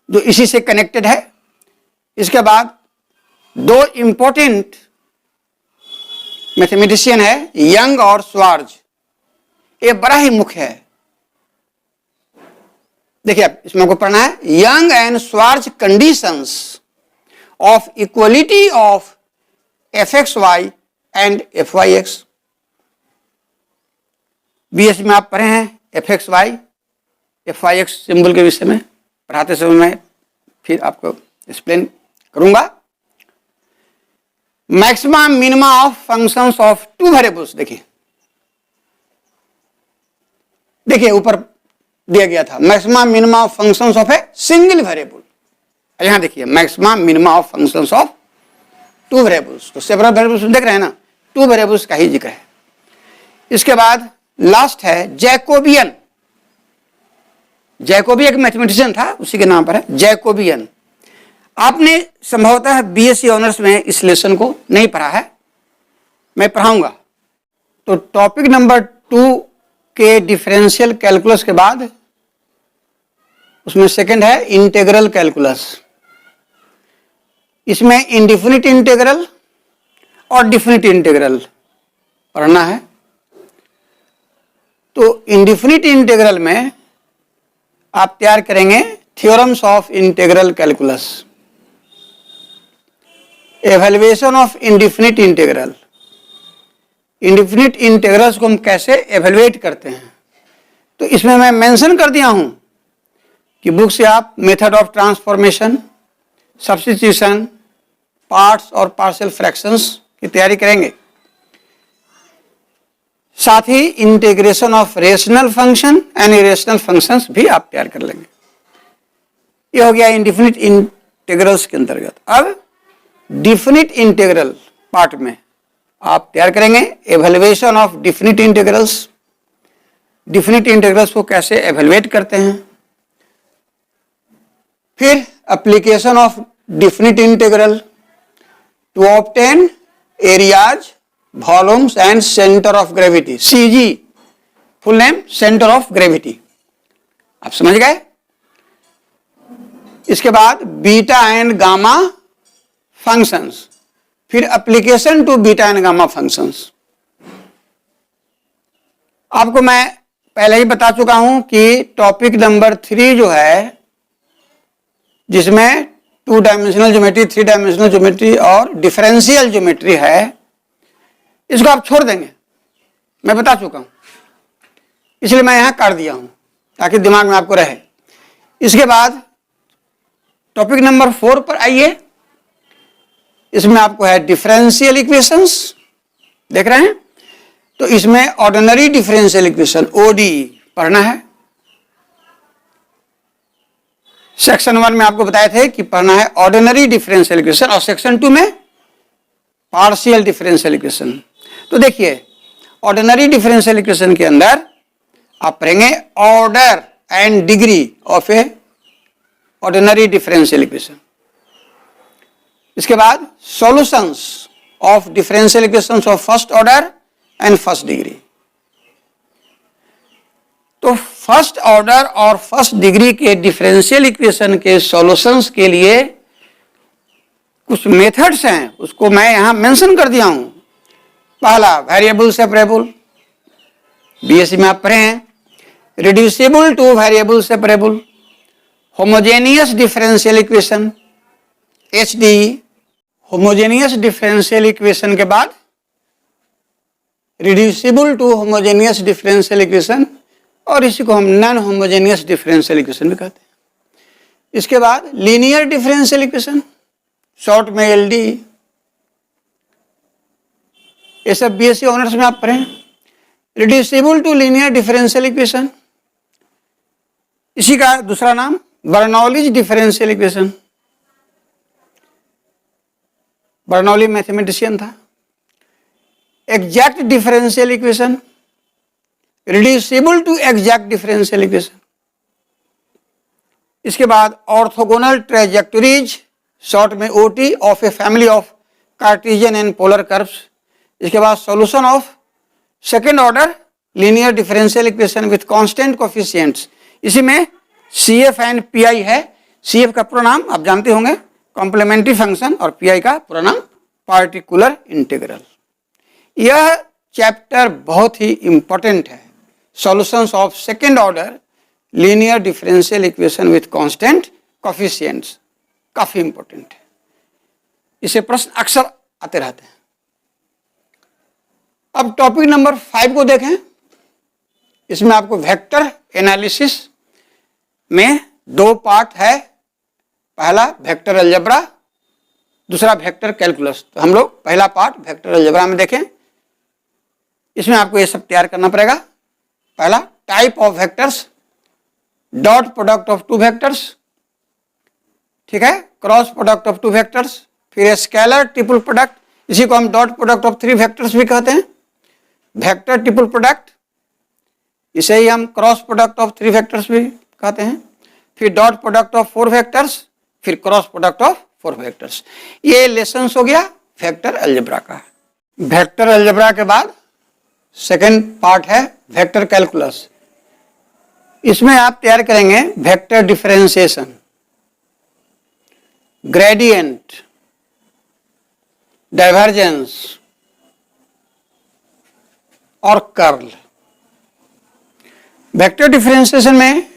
जो इसी से कनेक्टेड है। इसके बाद दो इंपॉर्टेंट मैथमेटिशियन है, यंग और श्वार्ज, ये बड़ा ही मुख्य है। देखिए आप इसमें आपको पढ़ना है Young and Schwarz conditions of equality of F X Y and F Y X. BS में आप पढ़े हैं F X Y, F Y X symbol के विषय में पढ़ाते समय मैं फिर आपको एक्सप्लेन करूंगा। Maxima minima of functions of two variables, देखिए ऊपर दिया गया था maxima minima of functions of a single variable. यहां देखिए maxima minima of functions of two variables. तो सेवरल वेरिएबल्स देख रहे हैं ना, टू वेरिएबल्स का ही जिक्र है। इसके बाद लास्ट है जैकोबियन। जैकोबी एक मैथमेटिशियन था, उसी के नाम पर है जैकोबियन। आपने संभवतः बीएससी ऑनर्स में इस लेसन को नहीं पढ़ा है, मैं पढ़ाऊंगा। तो टॉपिक नंबर 2 के डिफरेंशियल कैलकुलस के बाद उसमें सेकंड है इंटीग्रल कैलकुलस। इसमें इंडिफिनिट इंटीग्रल और डिफिनिट इंटीग्रल पढ़ना है। तो इंडिफिनिट इंटीग्रल में आप तैयार करेंगे theorems of integral calculus, evaluation of indefinite integral. Indefinite integrals को हम कैसे एवेल्युएट करते हैं, तो इसमें मैं मेंशन कर दिया हूं कि बुक से आप method of transformation, substitution, parts और पार्शियल फ्रैक्शंस की तैयारी करेंगे। साथ ही integration of rational function and irrational functions भी आप तैयार कर लेंगे। ये हो गया इंडिफिनिट इंटीग्रल्स के अंतर्गत। अब डिफिनिट इंटीग्रल पार्ट में आप तैयार करेंगे evaluation of definite integrals. Definite integrals को कैसे एवेल्युएट करते हैं, फिर application of definite integral to obtain areas, volumes and centre of gravity, CG full name centre of gravity. आप समझ गए। इसके बाद बीटा एंड गामा फंक्शंस, फिर application to beta and gamma functions. आपको मैं पहले ही बता चुका हूं कि टॉपिक नंबर 3 जो है, जिसमें 2 डायमेंशनल ज्योमेट्री, 3 डायमेंशनल ज्योमेट्री और डिफरेंशियल ज्योमेट्री है, इसको आप छोड़ देंगे, मैं बता चुका हूं, इसलिए मैं यहां काट दिया हूं ताकि दिमाग में आपको रहे। इसके बाद टॉपिक नंबर 4 पर आइए। इसमें आपको है डिफरेंशियल इक्वेशंस, देख रहे हैं। तो इसमें ऑर्डिनरी डिफरेंशियल इक्वेशन ओडीई पढ़ना है। सेक्शन 1 में आपको बताए थे कि पढ़ना है ऑर्डिनरी डिफरेंशियल इक्वेशन, और सेक्शन 2 में पार्शियल डिफरेंशियल इक्वेशन। तो देखिए ऑर्डिनरी डिफरेंशियल इक्वेशन के अंदर आप पढ़ेंगे order and degree of A ordinary differential equation. इसके बाद solutions of differential equations of first order and first degree. तो फर्स्ट ऑर्डर और फर्स्ट डिग्री के डिफरेंशियल इक्वेशन के सॉल्यूशंस के लिए कुछ मेथड्स हैं, उसको मैं यहां मेंशन कर दिया हूं। पहला वेरिएबल सेपरेबल, बीएससी में आप पढ़े हैं, reducible to variable separable, homogeneous differential equation HDE, homogeneous differential equation के बाद reducible to homogeneous differential equation, और इसी को हम नॉन होमोजेनियस डिफरेंशियल इक्वेशन भी कहते हैं। इसके बाद लीनियर डिफरेंशियल इक्वेशन, शॉर्ट में LDE, ये सब बीएससी ऑनर्स में आप पढ़ें। Reducible to linear differential equation, इसी का दूसरा नाम Bernoulli's differential equation. Bernoulli mathematician था। Exact differential equation, reducible to exact differential equation. इसके बाद ऑर्थोगोनल ट्रेजेक्टरीज, शॉर्ट में OT, of a family of Cartesian and polar curves. इसके बाद solution of second order linear differential equation with constant coefficients. इसी में CF and PI है। CF का पूरा नाम आप जानते होंगे, कॉम्प्लीमेंट्री फंक्शन, और PI का पूरा नाम पार्टिकुलर इंटीग्रल। यह चैप्टर बहुत ही इंपॉर्टेंट है, solutions of second order linear differential equation with constant coefficients, काफी इंपॉर्टेंट है। इसे प्रश्न अक्सर आते रहते हैं। अब टॉपिक नंबर 5 को देखें। इसमें आपको वेक्टर एनालिसिस में 2 पार्ट है, पहला वेक्टर अलजेब्रा, दूसरा वेक्टर कैलकुलस। तो हम लोग पहला पार्ट वेक्टर अलजेब्रा में देखें। इसमें आपको ये सब तैयार करना पड़ेगा। पहला type of vectors, dot product of 2 vectors, ठीक है, क्रॉस प्रोडक्ट ऑफ 2 वेक्टर्स, फिर स्केलर ट्रिपल प्रोडक्ट, इसी को हम डॉट प्रोडक्ट ऑफ 3 वेक्टर्स भी कहते हैं, वेक्टर ट्रिपल प्रोडक्ट, इसे ही हम क्रॉस प्रोडक्ट ऑफ 3 वेक्टर्स भी कहते हैं, फिर डॉट प्रोडक्ट ऑफ 4 वेक्टर्स, फिर क्रॉस प्रोडक्ट ऑफ 4 वेक्टर्स। ये लेसन हो गया वेक्टर अलजेब्रा का। वेक्टर अलजेब्रा के बाद सेकेंड पार्ट है वेक्टर कैलकुलस। इसमें आप तैयार करेंगे वेक्टर डिफरेंशिएशन, ग्रेडियंट, डाइवर्जेंस और कर्ल। वेक्टर डिफरेंशिएशन में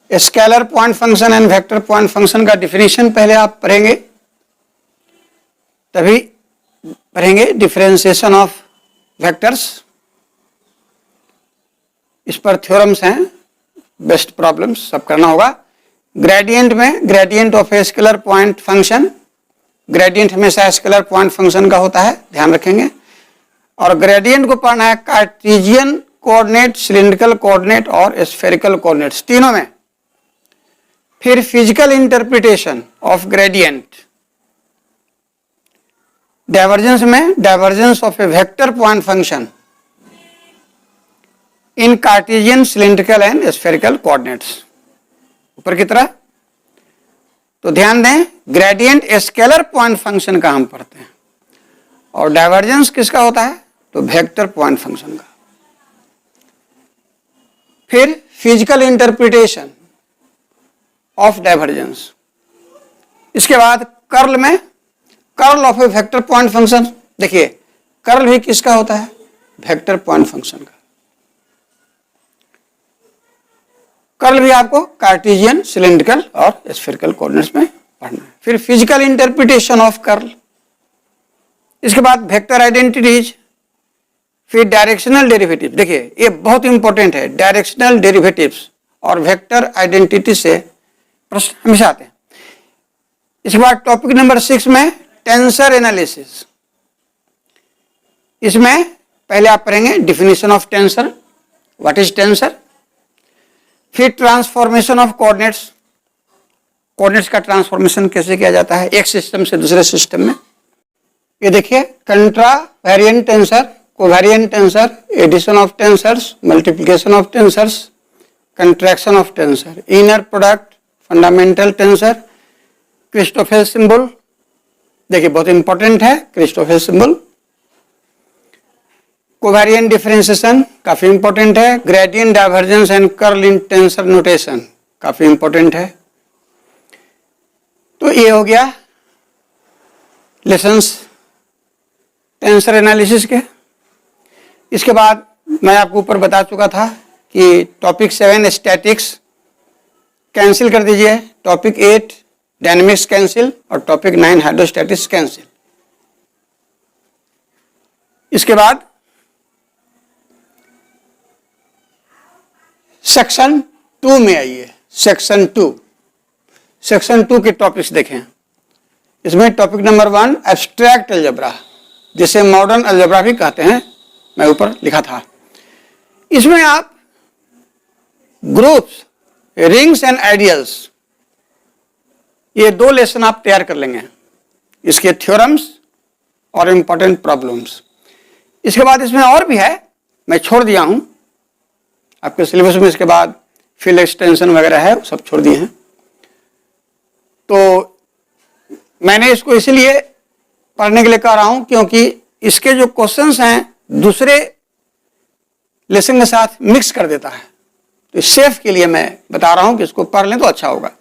scalar point function and vector point function का डिफिनीशन पहले आप पढ़ेंगे, तभी पढ़ेंगे डिफरेंशिएशन ऑफ वेक्टर्स। इस पर थ्योरम्स हैं, बेस्ट प्रॉब्लम्स सब करना होगा। ग्रेडियंट में gradient of a scalar point function, gradient हमेशा स्केलर पॉइंट फंक्शन का होता है, ध्यान रखेंगे। और ग्रेडियंट को पढ़ना है कार्टेशियन कोऑर्डिनेट, सिलिंड्रिकल कोऑर्डिनेट और स्फेरिकल कोऑर्डिनेट्स, तीनों में। फिर physical interpretation of gradient, divergence में divergence of a vector point function in Cartesian, cylindrical and spherical coordinates, ऊपर की तरह। तो ध्यान दें, ग्रेडियंट स्केलर पॉइंट फंक्शन का हम पढ़ते हैं, और डाइवर्जेंस किसका होता है, तो वेक्टर पॉइंट फंक्शन का। फिर फिजिकल इंटरप्रिटेशन ऑफ डाइवर्जेंस। इसके बाद कर्ल में curl of a vector point function. देखिए कर्ल भी किसका होता है, वेक्टर पॉइंट फंक्शन का। कर्ल भी आपको कार्टेशियन, सिलिंड्रिकल और स्फेरिकल कोऑर्डिनेट्स में पढ़ना है। फिर फिजिकल इंटरप्रिटेशन ऑफ कर्ल, इसके बाद वेक्टर आइडेंटिटीज, फिर डायरेक्शनल डेरिवेटिव। देखिए ये बहुत इंपॉर्टेंट है, डायरेक्शनल डेरिवेटिव्स और वेक्टर आइडेंटिटी से प्रश्न हमेशा आते हैं। इसके बाद टॉपिक नंबर 6 में टेंसर एनालिसिस। इसमें पहले आप पढ़ेंगे definition of tensor, what is tensor. फिर ट्रांसफॉर्मेशन ऑफ कोऑर्डिनेट्स, कोऑर्डिनेट्स का ट्रांसफॉर्मेशन कैसे किया जाता है एक सिस्टम से दूसरे सिस्टम में। ये देखिए contravariant tensor, covariant tensor, addition of tensors, multiplication of tensors, contraction of tensor, inner product, fundamental tensor, Christoffel symbol. देखिए बहुत इंपॉर्टेंट है क्रिस्टोफेल सिंबल। कोवेरिएंट डिफरेंशिएशन काफी इंपॉर्टेंट है। Gradient, divergence and curl in tensor notation काफी important है। तो ये हो गया लेसन्स टेंसर टेंसर एनालिसिस के। इसके बाद मैं आपको ऊपर बता चुका था कि टॉपिक 7 स्टैटिक्स कैंसिल कर दीजिए, टॉपिक 8 डायनेमिक्स कैंसिल और टॉपिक 9 हाइड्रोस्टैटिक्स कैंसिल। इसके बाद सेक्शन 2 में आइए। सेक्शन 2 के टॉपिक्स देखें। इसमें टॉपिक नंबर 1 एब्स्ट्रैक्ट अलजेब्रा, जिसे मॉडर्न अलजेब्रा भी कहते हैं, मैं ऊपर लिखा था। इसमें आप ग्रुप्स, रिंग्स एंड आइडियल्स, ये 2 लेसन आप तैयार कर लेंगे, इसके थ्योरम्स और इंपॉर्टेंट प्रॉब्लम्स। इसके बाद इसमें और भी है, मैं छोड़ दिया हूं आपके सिलेबस में। इसके बाद फील्ड एक्सटेंशन वगैरह है, सब छोड़ दिए हैं। तो मैंने इसको इसलिए पढ़ने के लिए कह रहा हूं क्योंकि इसके जो क्वेश्चंस हैं दूसरे लेसन के साथ मिक्स कर देता है। तो सेफ के लिए मैं बता रहा हूं कि इसको पढ़ लें तो अच्छा होगा।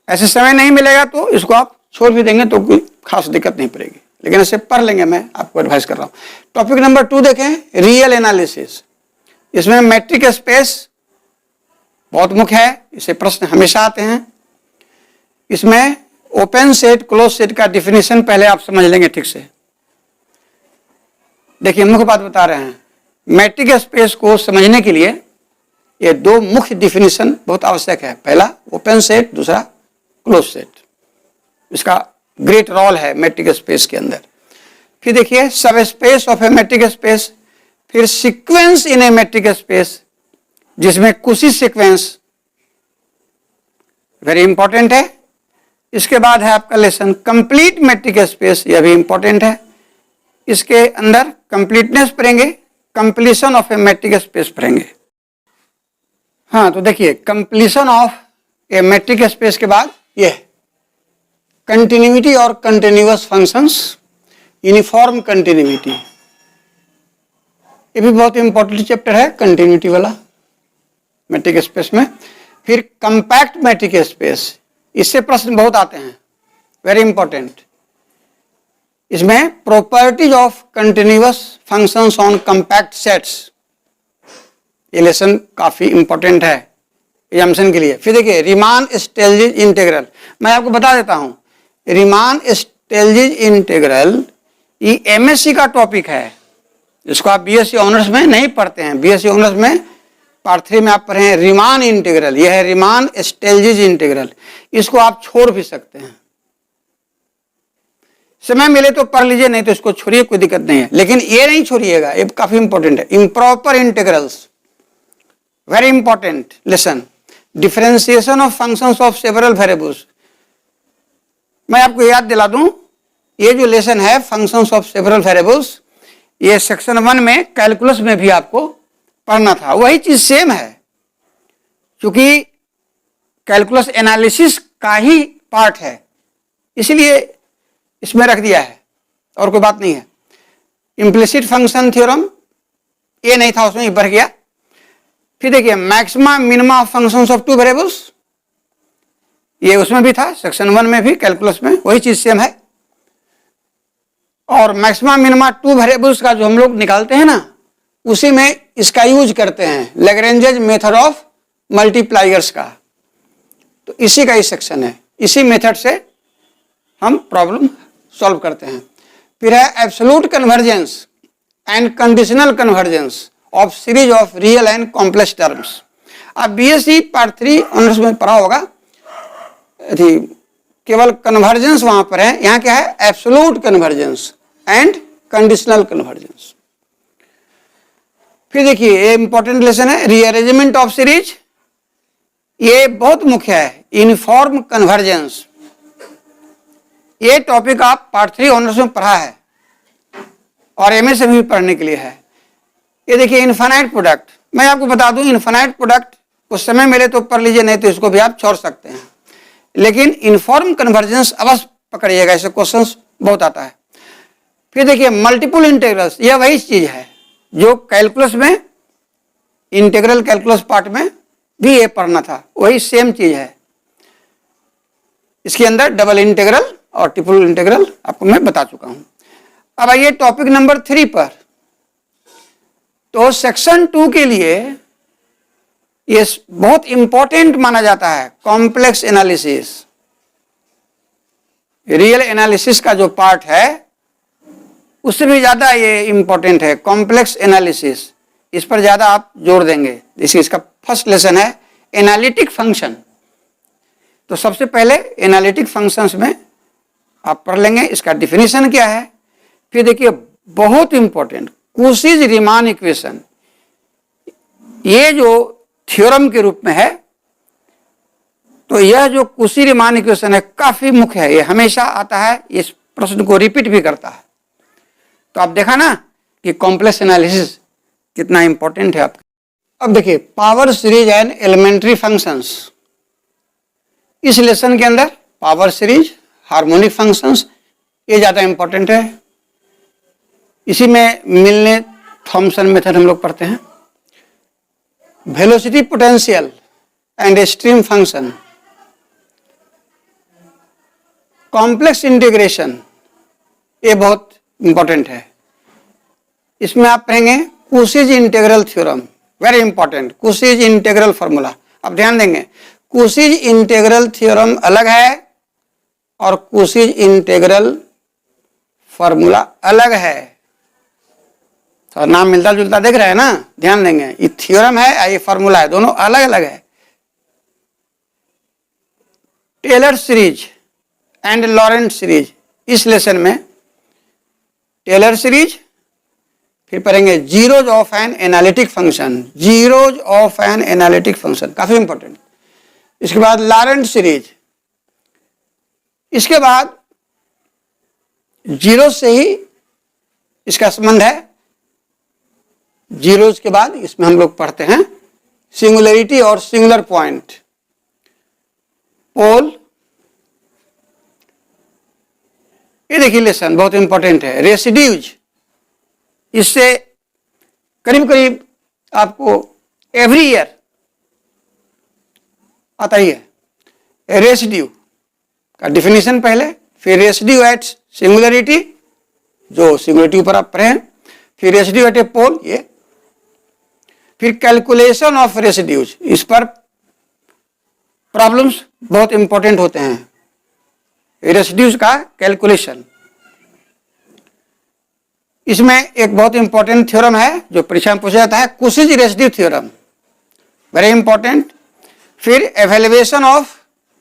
ऐसे समय नहीं मिलेगा तो इसको आप छोड़ भी देंगे तो कोई खास दिक्कत नहीं पड़ेगी, लेकिन इसे पढ़ लेंगे, मैं आपको एडवाइस कर रहा हूं। टॉपिक नंबर 2 देखें, रियल एनालिसिस। इसमें मैट्रिक स्पेस बहुत मुख्य है, इसे प्रश्न हमेशा आते हैं। इसमें ओपन सेट क्लोज सेट का डिफिनेशन पहले आप समझ लेंगे ठीक से। देखिए मुख्य बात बता रहे हैं, मैट्रिक स्पेस को समझने के लिए ये 2 मुख्य डिफिनेशन बहुत आवश्यक है। पहला ओपन सेट, दूसरा क्लोज सेट। इसका ग्रेट रोल है मैट्रिक स्पेस के अंदर। फिर देखिए subspace of a metric space, फिर sequence in a metric space, जिसमें कुशी सीक्वेंस वेरी इंपॉर्टेंट है। इसके बाद है आपका लेसन कंप्लीट मैट्रिक स्पेस, यह भी इंपॉर्टेंट है। इसके अंदर कंप्लीटनेस पढ़ेंगे, completion of a metric space पढ़ेंगे। हाँ तो देखिए completion of a metric space के बाद यह कंटिन्यूटी और कंटिन्यूअस फंक्शंस, यूनिफॉर्म कंटिन्यूटी, ये भी बहुत इंपॉर्टेंट चैप्टर है कंटिन्यूटी वाला मैट्रिक स्पेस में। फिर कंपैक्ट मैट्रिक स्पेस, इससे प्रश्न बहुत आते हैं, वेरी इंपॉर्टेंट। इसमें properties of continuous functions on compact sets, ये लेसन काफी इंपॉर्टेंट है एग्जामिनेशन के लिए। फिर देखिए रीमान स्टेल्जिज इंटीग्रल, मैं आपको बता देता हूं, रीमान स्टेल्जिज इंटीग्रल ये एमएससी का टॉपिक है। इसको आप बीएससी ऑनर्स में नहीं पढ़ते हैं। बीएससी ऑनर्स में पार्ट 3 में आप पढ़े हैं रीमान इंटीग्रल, यह है रीमान स्टेल्जिज इंटीग्रल। इसको आप छोड़ भी सकते हैं, समय मिले तो पढ़ लीजिए, नहीं तो इसको छोड़िए, कोई दिक्कत नहीं है। लेकिन ये नहीं छोड़िएगा, ये काफी इंपॉर्टेंट है। Improper integrals, very important lesson. Differentiation of functions of several variables, मैं आपको याद दिला दूं, ये जो लेसन है फंक्शंस ऑफ सेवरल वेरिएबल्स, ये सेक्शन 1 में कैलकुलस में भी आपको पढ़ना था, वही चीज सेम है। क्योंकि कैलकुलस एनालिसिस का ही पार्ट है, इसलिए इसमें रख दिया है, और कोई बात नहीं है। इम्प्लिसिट फंक्शन थ्योरम ये नहीं था उसमें, ये बढ़ गया। फिर देखिए maxima minima of functions of 2 variables, ये उसमें भी था सेक्शन 1 में भी, कैलकुलस में वही चीज सेम है। और मैक्सिमा मिनिमा 2 वेरिएबल्स का जो हम लोग निकालते हैं ना, उसी में इसका यूज करते हैं, लैग्रेंजेज मेथड ऑफ मल्टीप्लायर्स का। तो इसी का ही सेक्शन है, इसी मेथड से हम प्रॉब्लम सॉल्व करते हैं। फिर है absolute convergence and conditional convergence of series of real and complex terms. अब बीएससी पार्ट 3 ऑनर्स में पढ़ा होगा, केवल कन्वर्जेंस वहां पर है, यहां क्या है absolute convergence and conditional convergence. फिर देखिए ये इंपॉर्टेंट लेसन है रीअरेंजमेंट ऑफ सीरीज, ये बहुत मुख्य है। यूनिफॉर्म कन्वर्जेंस, ये टॉपिक आप पार्ट 3 ऑनर्स में पढ़ा है और एमए से भी पढ़ने के लिए है। ये देखिए इनफाइनाइट प्रोडक्ट, मैं आपको बता दूं इनफाइनाइट प्रोडक्ट कुछ समय मिले तो पढ़ लीजिए, नहीं तो इसको भी आप छोड़ सकते हैं। लेकिन यूनिफॉर्म कन्वर्जेंस अवश्य पकड़िएगा, ऐसे क्वेश्चंस बहुत आता है। फिर देखिए मल्टीपल इंटीग्रल्स, यह वही चीज है जो कैलकुलस में, इंटीग्रल कैलकुलस पार्ट में भी ये पढ़ना था, वही सेम चीज है। इसके अंदर डबल इंटीग्रल और ट्रिपल इंटीग्रल आपको मैं बता चुका हूं। अब आइए टॉपिक नंबर 3 पर। तो सेक्शन 2 के लिए ये बहुत इंपॉर्टेंट माना जाता है, कॉम्प्लेक्स एनालिसिस। रियल एनालिसिस का जो पार्ट है उससे भी ज्यादा ये इंपॉर्टेंट है, कॉम्प्लेक्स एनालिसिस। इस पर ज्यादा आप जोर देंगे। इसका फर्स्ट लेसन है एनालिटिक फंक्शन। तो सबसे पहले एनालिटिक फंक्शंस में आप पढ़ लेंगे इसका डिफिनीशन क्या है। फिर देखिए बहुत इंपॉर्टेंट कूशीज रीमान इक्वेशन, ये जो थ्योरम के रूप में है। तो यह जो कूशी रीमान इक्वेशन है काफी मुख्य है, ये हमेशा आता है, इस प्रश्न को रिपीट भी करता है। तो आप देखा ना कि कॉम्प्लेक्स एनालिसिस कितना इंपॉर्टेंट है आपका। अब देखिए power series and elementary functions, इस लेसन के अंदर पावर सीरीज, हार्मोनिक फंक्शंस ये ज्यादा इंपॉर्टेंट है। इसी में मिलने थॉमसन मेथड हम लोग पढ़ते हैं। Velocity potential and stream function, complex integration ये बहुत इंपॉर्टेंट है। इसमें आप पढ़ेंगे Cauchy's integral theorem, very important, Cauchy's integral formula. अब ध्यान देंगे कूशीज इंटीग्रल थ्योरम अलग है और कूशीज इंटीग्रल फॉर्मूला अलग है। तो नाम मिलता जुलता देख रहे हैं ना, ध्यान देंगे। ये थ्योरम है, ये फॉर्मूला है, दोनों अलग अलग है। Taylor series and Laurent series, इस लेसन में टेलर सीरीज, फिर पढ़ेंगे zeros of an analytic function, zeros of an analytic function काफी इंपॉर्टेंट। इसके बाद लॉरेंट सीरीज, इसके बाद जीरो से ही इसका संबंध है। जीरोज के बाद इसमें हम लोग पढ़ते हैं सिंगुलरिटी और सिंगुलर पॉइंट, पोल। ये देखिए लेसन बहुत इंपॉर्टेंट है। रेसिड्यूज, इससे करीब करीब आपको एवरी ईयर आता ही है। रेसिड्यू का डिफिनीशन पहले, फिर रेसिड्यू एट सिंगुलरिटी जो सिंगुलरिटी ऊपर आप पढ़े हैं, फिर रेसिड्यू एट ए पोल ये, फिर कैलकुलेशन ऑफ रेसिड्यूज, इस पर प्रॉब्लम्स बहुत इंपॉर्टेंट होते हैं। रेसिड्यूज का कैलकुलेशन, इसमें एक बहुत इंपॉर्टेंट थ्योरम है जो परीक्षा में पूछा जाता है, कूशीज रेसिड्यू थ्योरम, वेरी इंपॉर्टेंट। फिर evaluation of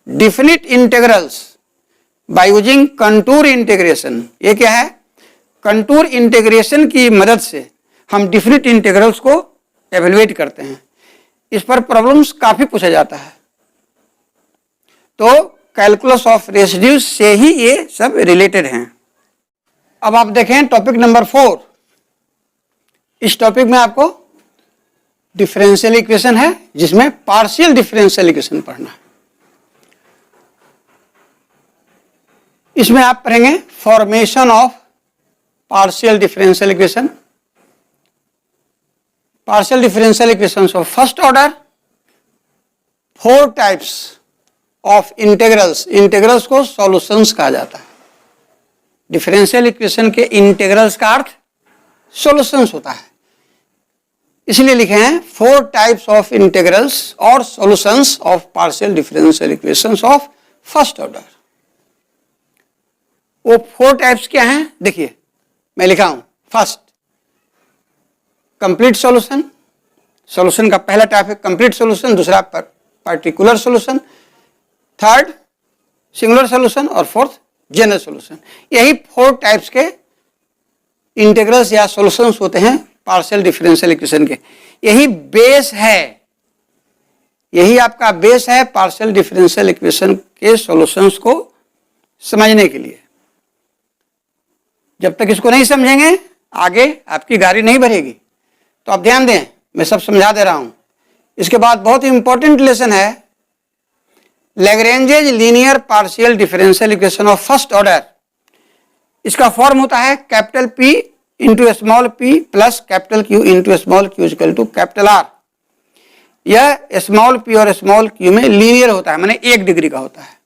definite integrals by using contour integration, ये क्या है, कंटूर इंटीग्रेशन की मदद से हम डिफिनिट इंटीग्रल्स को एवेल्युएट करते हैं। इस पर प्रॉब्लम्स काफी पूछा जाता है। तो कैलकुलस ऑफ रेसिड्यूज से ही ये सब रिलेटेड हैं। अब आप देखें टॉपिक नंबर 4। इस टॉपिक में आपको डिफरेंशियल इक्वेशन है, जिसमें पार्शियल डिफरेंशियल इक्वेशन पढ़ना है। इसमें आप पढ़ेंगे formation of partial differential equation, partial differential equations of first order, 4 types of integrals, integrals को सॉल्यूशंस कहा जाता है। डिफरेंशियल इक्वेशन के इंटीग्रल्स का अर्थ सॉल्यूशंस होता है, इसलिए लिखे हैं 4 टाइप्स ऑफ इंटीग्रल्स और solutions of partial differential equations of first order. वो 4 टाइप्स क्या हैं देखिए, मैं लिखा हूं। फर्स्ट कंप्लीट सॉल्यूशन, सॉल्यूशन का पहला टाइप है कंप्लीट सॉल्यूशन, दूसरा particular solution, third singular solution और फोर्थ जनरल सॉल्यूशन। यही 4 टाइप्स के इंटीग्रल्स या सॉल्यूशंस होते हैं पार्शियल डिफरेंशियल इक्वेशन के। यही बेस है, यही आपका बेस है पार्शियल डिफरेंशियल इक्वेशन के सॉल्यूशंस को समझने के लिए। जब तक इसको नहीं समझेंगे आगे आपकी गाड़ी नहीं भरेगी। तो आप ध्यान दें, मैं सब समझा दे रहा हूं। इसके बाद बहुत इंपॉर्टेंट लेसन है Lagrange's linear partial differential equation of first order. इसका फॉर्म होता है capital P into small p plus capital Q into small q equal to capital R। यह स्मॉल p और स्मॉल q में लीनियर होता है, माने 1 डिग्री का होता है।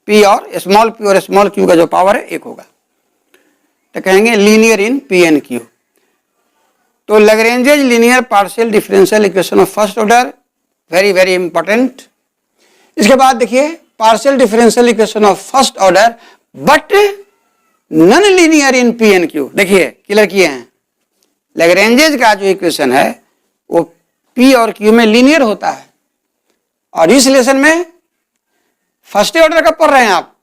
p और स्मॉल p और स्मॉल q का जो पावर है 1 होगा। तो कहेंगे linear in p and q. तो Lagrange's linear partial differential equation of first order, very very important. इसके बाद देखिए partial differential equation of first order but non linear in p and q. देखिए क्लियर किए हैं, लैग्रेंजेज का जो इक्वेशन है वो पी और क्यू में लीनियर होता है, और इस लेसन में फर्स्ट ऑर्डर का पढ़ रहे हैं आप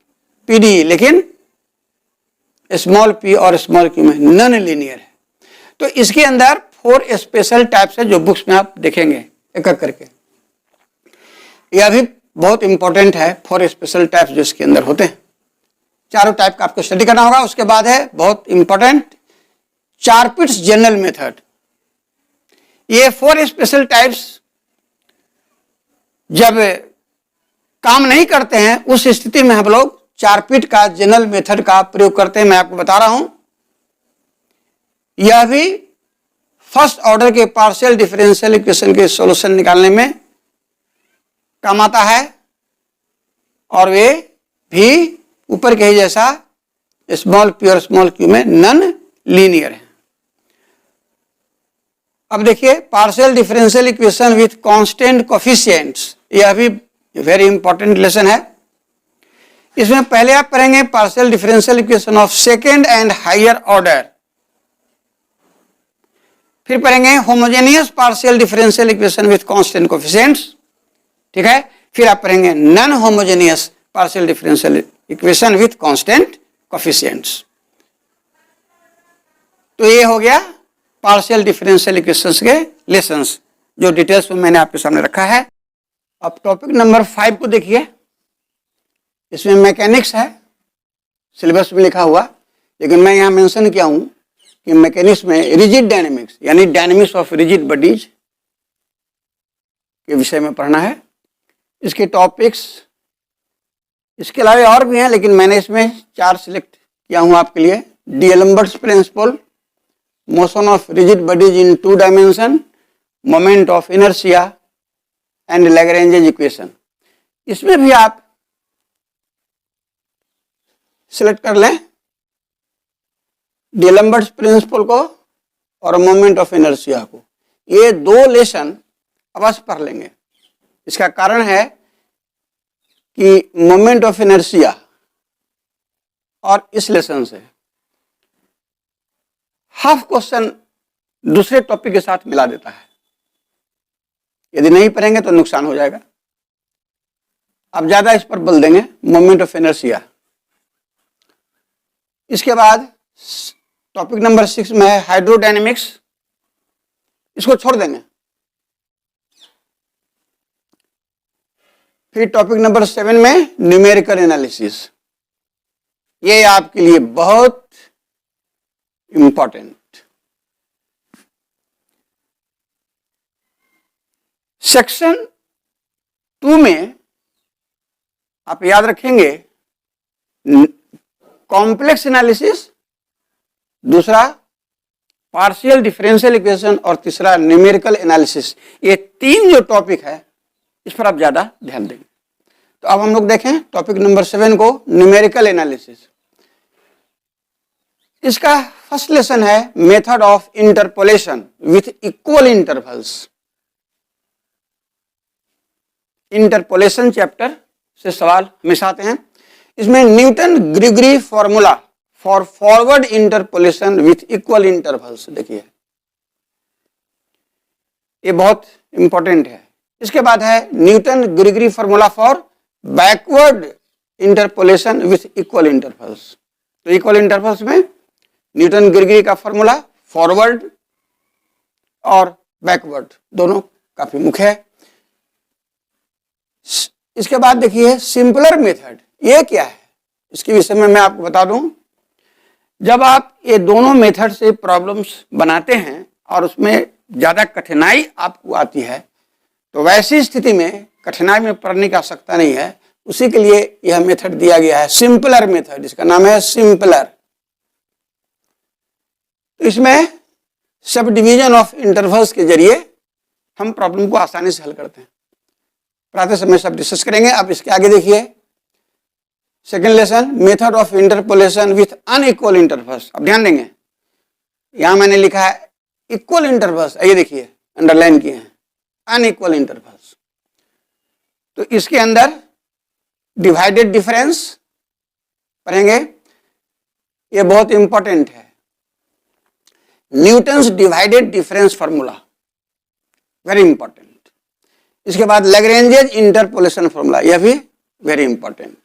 पीडी, लेकिन स्मॉल पी और स्मॉल क्यू में नॉन लीनियर है। तो इसके अंदर 4 स्पेशल टाइप्स है जो बुक्स में आप देखेंगे एक एक करके। यह भी बहुत इंपॉर्टेंट है, 4 स्पेशल टाइप्स जो इसके अंदर होते हैं। चारों टाइप का आपको स्टडी करना होगा। उसके बाद है बहुत इंपॉर्टेंट चारपिट्स जनरल मेथड। ये 4 स्पेशल टाइप्स जब काम नहीं करते हैं उस स्थिति में हम लोग चारपिट का जनरल मेथड का प्रयोग करते हैं। मैं आपको बता रहा हूं, यह भी फर्स्ट ऑर्डर के पार्शियल डिफरेंशियल इक्वेशन के सॉल्यूशन निकालने में काम आता है, और वे भी ऊपर के जैसा स्मॉल पी और स्मॉल क्यू में नॉन लीनियर है। अब देखिए partial differential equation with constant coefficients, यह भी वेरी इंपॉर्टेंट लेसन है। इसमें पहले आप पढ़ेंगे partial differential equation of second and higher order, फिर पढ़ेंगे homogeneous partial differential equation with constant coefficients, ठीक है। फिर आप पढ़ेंगे non homogeneous partial differential equation with constant coefficients. तो ये हो गया पार्शियल डिफरेंशियल इक्वेशंस के लेसन्स जो डिटेल्स में मैंने आपके सामने रखा है। अब टॉपिक नंबर 5 को देखिए। इसमें मैकेनिक्स है, सिलेबस में लिखा हुआ, लेकिन मैं यहाँ मेंशन किया हूँ कि मैकेनिक्स में रिजिड डायनेमिक्स यानी डायनेमिक्स ऑफ रिजिड बॉडीज के विषय में पढ़ना है। इसके टॉपिक्स इसके अलावा और भी हैं, लेकिन मैंने इसमें 4 सिलेक्ट किया हूँ आपके लिए। D'Alembert's principle, motion of rigid bodies in 2 dimension, moment of inertia and Lagrange's equation. इसमें भी आप सिलेक्ट कर लें डीएलम्बर्ट्स प्रिंसिपल को और मोमेंट ऑफ इनर्शिया को। ये 2 लेसन अवश्य पढ़ लेंगे। इसका कारण है कि मोमेंट ऑफ इनर्शिया और इस लेसन से हाफ क्वेश्चन दूसरे टॉपिक के साथ मिला देता है। यदि नहीं पढ़ेंगे तो नुकसान हो जाएगा। अब ज्यादा इस पर बल देंगे मोमेंट ऑफ इनर्शिया। इसके बाद टॉपिक नंबर 6 में है हाइड्रोडायनेमिक्स, इसको छोड़ देंगे। फिर टॉपिक नंबर 7 में न्यूमेरिकल एनालिसिस, ये आपके लिए बहुत इंपॉर्टेंट। सेक्शन 2 में आप याद रखेंगे कॉम्प्लेक्स एनालिसिस, दूसरा पार्शियल डिफरेंशियल इक्वेशन और तीसरा न्यूमेरिकल एनालिसिस। ये 3 जो टॉपिक है इस पर आप ज्यादा ध्यान देंगे। तो अब हम लोग देखें टॉपिक नंबर 7 को, न्यूमेरिकल एनालिसिस। इसका फर्स्ट लेसन है method of interpolation with equal intervals. Interpolation chapter से सवाल हमेशा आते हैं। इसमें Newton Gregory formula for forward interpolation with equal intervals, देखिए ये बहुत इंपॉर्टेंट है। इसके बाद है Newton Gregory formula for backward interpolation with equal intervals. तो इक्वल इंटरवल्स में न्यूटन ग्रिगरी का फॉर्मूला फॉरवर्ड और बैकवर्ड दोनों काफी मुख्य है। इसके बाद देखिए सिंपलर मेथड, ये क्या है इसके विषय में मैं आपको बता दूं। जब आप ये दोनों मेथड से प्रॉब्लम्स बनाते हैं और उसमें ज्यादा कठिनाई आपको आती है, तो वैसी स्थिति में कठिनाई में पड़ने की आवश्यकता नहीं है। उसी के लिए यह मेथड दिया गया है, सिंपलर मेथड। इसका नाम है सिंपलर। तो इसमें सब डिवीजन ऑफ इंटरवल्स के जरिए हम प्रॉब्लम को आसानी से हल करते हैं। प्रातः समय सब डिस्कस करेंगे। अब इसके आगे देखिए second lesson method of interpolation with unequal intervals. अब ध्यान देंगे, यहां मैंने लिखा है इक्वल इंटरवल्स, ये देखिए अंडरलाइन किए हैं अनइक्वल इंटरवल्स। तो इसके अंदर डिवाइडेड डिफरेंस पढ़ेंगे, ये बहुत इंपॉर्टेंट है। Newton's divided difference formula, very important. इसके बाद लैग्रेंजेज इंटरपोलेशन फार्मूला, यह भी वेरी इंपॉर्टेंट।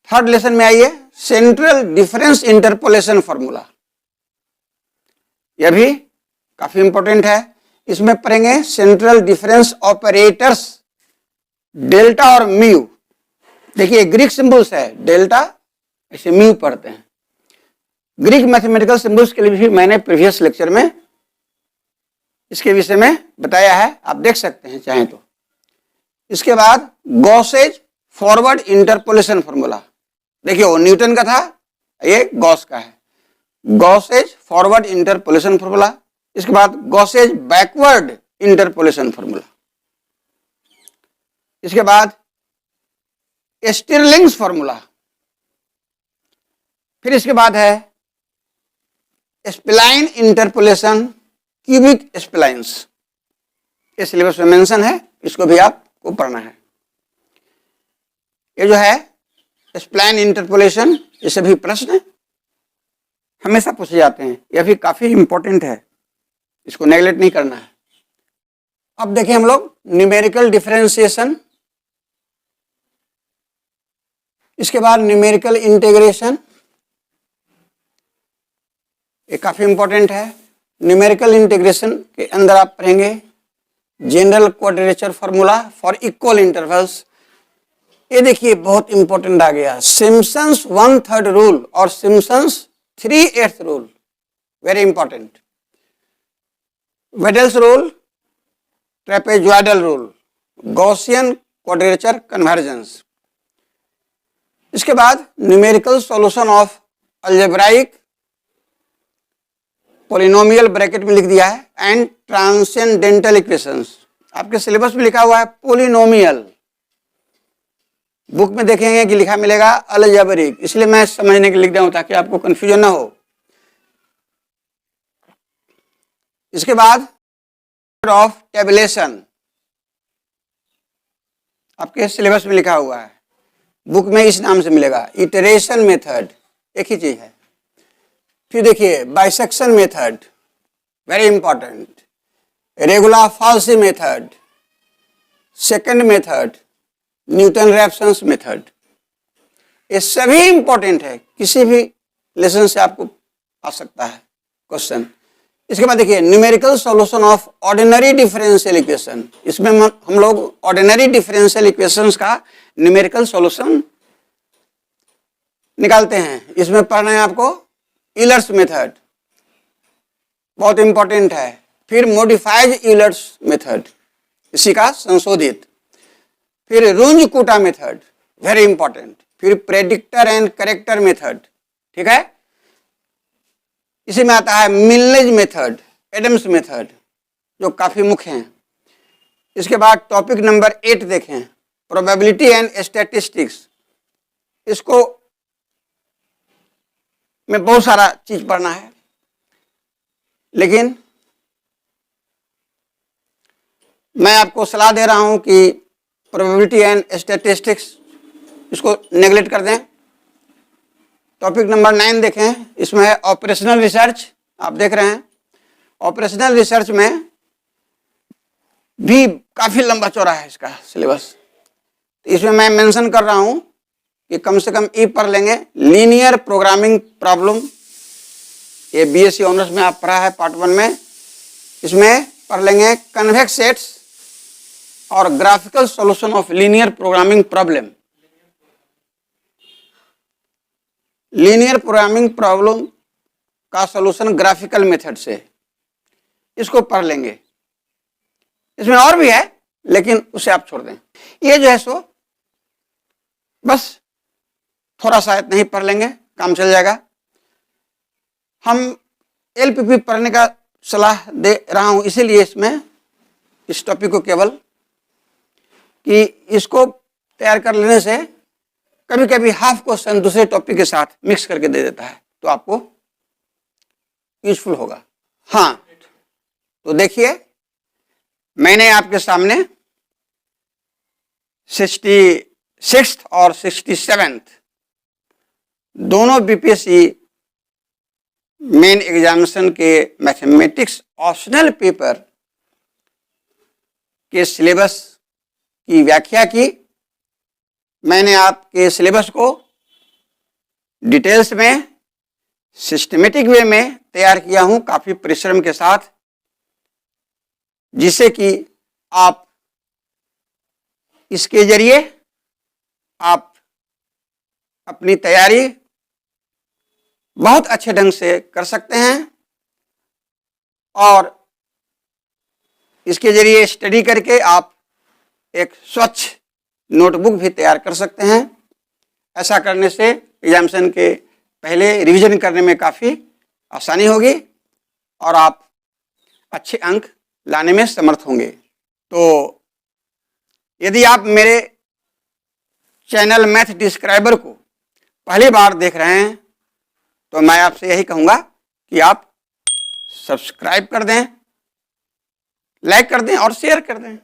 थर्ड लेसन में आइए, सेंट्रल डिफरेंस इंटरपोलेशन फार्मूला, यह भी काफी इंपॉर्टेंट है। इसमें पढ़ेंगे सेंट्रल डिफरेंस ऑपरेटर्स डेल्टा और म्यू। देखिए ग्रीक सिंबल्स है, डेल्टा ऐसे म्यू पढ़ते हैं। ग्रीक मैथमेटिकल सिंबल्स के लिए भी मैंने प्रीवियस लेक्चर में इसके विषय में बताया है, आप देख सकते हैं चाहें तो। इसके बाद गॉसेज फॉरवर्ड इंटरपोलेशन फार्मूला, देखिए वो न्यूटन का था, ये गॉस का है, गॉसेज फॉरवर्ड इंटरपोलेशन फार्मूला। इसके बाद गॉसेज बैकवर्ड इंटरपोलेशन फार्मूला। इसके बाद स्टिरलिंग्स फार्मूला। फिर इसके बाद है स्प्लाइन इंटरपोलेशन, क्यूबिक स्प्लाइंस, ये सिलेबस में मेंशन है, इसको भी आपको पढ़ना है। ये जो है स्प्लाइन इंटरपोलेशन, ये सभी प्रश्न हमेशा पूछे जाते हैं, यह भी काफी इंपॉर्टेंट है, इसको नेगलेक्ट नहीं करना है। अब देखें हम लोग न्यूमेरिकल डिफरेंशिएशन, इसके बाद न्यूमेरिकल इंटीग्रेशन, ये काफी इंपॉर्टेंट है। न्यूमेरिकल इंटीग्रेशन के अंदर आप पढ़ेंगे general quadrature formula for equal intervals. ये देखिए बहुत इंपॉर्टेंट आ गया, सिम्पसन्स 1/3 रूल और Simpson's 3/8 rule, very important. Weddle's rule, trapezoidal rule, Gaussian quadrature convergence. इसके बाद numerical solution of algebraic polynomial, bracket में लिख दिया है, एंड ट्रांसेंडेंटल इक्वेशंस। आपके सिलेबस में लिखा हुआ है पॉलिनोमियल, बुक में देखेंगे कि लिखा मिलेगा अलजेब्रिक, इसलिए मैं समझने के लिए लिख रहा हूं ताकि आपको कंफ्यूजन ना हो। इसके बाद ऑफ टेबुलेशन आपके सिलेबस में लिखा हुआ है, बुक में इस नाम से मिलेगा, इटरेशन मेथड, एक ही चीज है। फिर देखिए bisection method, very important, regula falsi method, secant method, Newton Raphson's method, ये सभी इंपॉर्टेंट है, किसी भी लेसन से आपको आ सकता है क्वेश्चन। इसके बाद देखिए numerical solution of ordinary differential equation, इसमें हम लोग ऑर्डिनरी डिफरेंशियल इक्वेशंस का न्यूमेरिकल सॉल्यूशन निकालते हैं। इसमें पढ़ना है आपको यूलर्स मेथड, बहुत इंपॉर्टेंट है। फिर मॉडिफाइड यूलर्स मेथड, इसी का संशोधित। फिर रुंज-कूटा मेथड, वेरी इंपॉर्टेंट। फिर प्रेडिक्टर एंड करेक्टर मेथड, ठीक है। इसी में आता है मिलनेज मेथड, एडम्स मेथड, जो काफी मुख्य हैं। इसके बाद टॉपिक नंबर 8 देखें, प्रोबेबिलिटी एंड स्टैटिस्टिक्स। इसको में बहुत सारा चीज पढ़ना है, लेकिन मैं आपको सलाह दे रहा हूं कि प्रोबेबिलिटी एंड स्टैटिस्टिक्स इसको नेगलेक्ट कर दें। टॉपिक नंबर 9 देखें, इसमें है ऑपरेशनल रिसर्च। आप देख रहे हैं ऑपरेशनल रिसर्च में भी काफी लंबा चौड़ा है इसका सिलेबस, इसमें मैं मेंशन कर रहा हूं कि कम से कम ई पढ़ लेंगे लीनियर प्रोग्रामिंग प्रॉब्लम, ये बीएससी ऑनर्स में आप पढ़ा है पार्ट 1 में। इसमें पढ़ लेंगे कन्वेक्स सेट्स और graphical solution of linear programming problem. Linear programming problem का सॉल्यूशन ग्राफिकल मेथड से, इसको पढ़ लेंगे। इसमें और भी है लेकिन उसे आप छोड़ दें। ये जो है सो बस थोड़ा सा इतना ही पढ़ लेंगे, काम चल जाएगा। हम एलपीपी पढ़ने का सलाह दे रहा हूं इसीलिए इसमें इस टॉपिक को केवल कि इसको तैयार कर लेने से कभी कभी हाफ क्वेश्चन दूसरे टॉपिक के साथ मिक्स करके दे देता है, तो आपको यूजफुल होगा। हाँ, तो देखिए मैंने आपके सामने 66 और 67 दोनों बीपीएससी मेन एग्जामिनेशन के मैथमेटिक्स ऑप्शनल पेपर के सिलेबस की व्याख्या की। मैंने आपके सिलेबस को डिटेल्स में सिस्टमेटिक वे में तैयार किया हूं, काफी परिश्रम के साथ, जिससे कि आप इसके जरिए आप अपनी तैयारी बहुत अच्छे ढंग से कर सकते हैं और इसके जरिए स्टडी करके आप एक स्वच्छ नोटबुक भी तैयार कर सकते हैं। ऐसा करने से एग्जामिनेशन के पहले रिवीजन करने में काफ़ी आसानी होगी और आप अच्छे अंक लाने में समर्थ होंगे। तो यदि आप मेरे चैनल मैथ डिस्क्राइबर को पहली बार देख रहे हैं तो मैं आपसे यही कहूँगा कि आप सब्सक्राइब कर दें, लाइक कर दें और शेयर कर दें।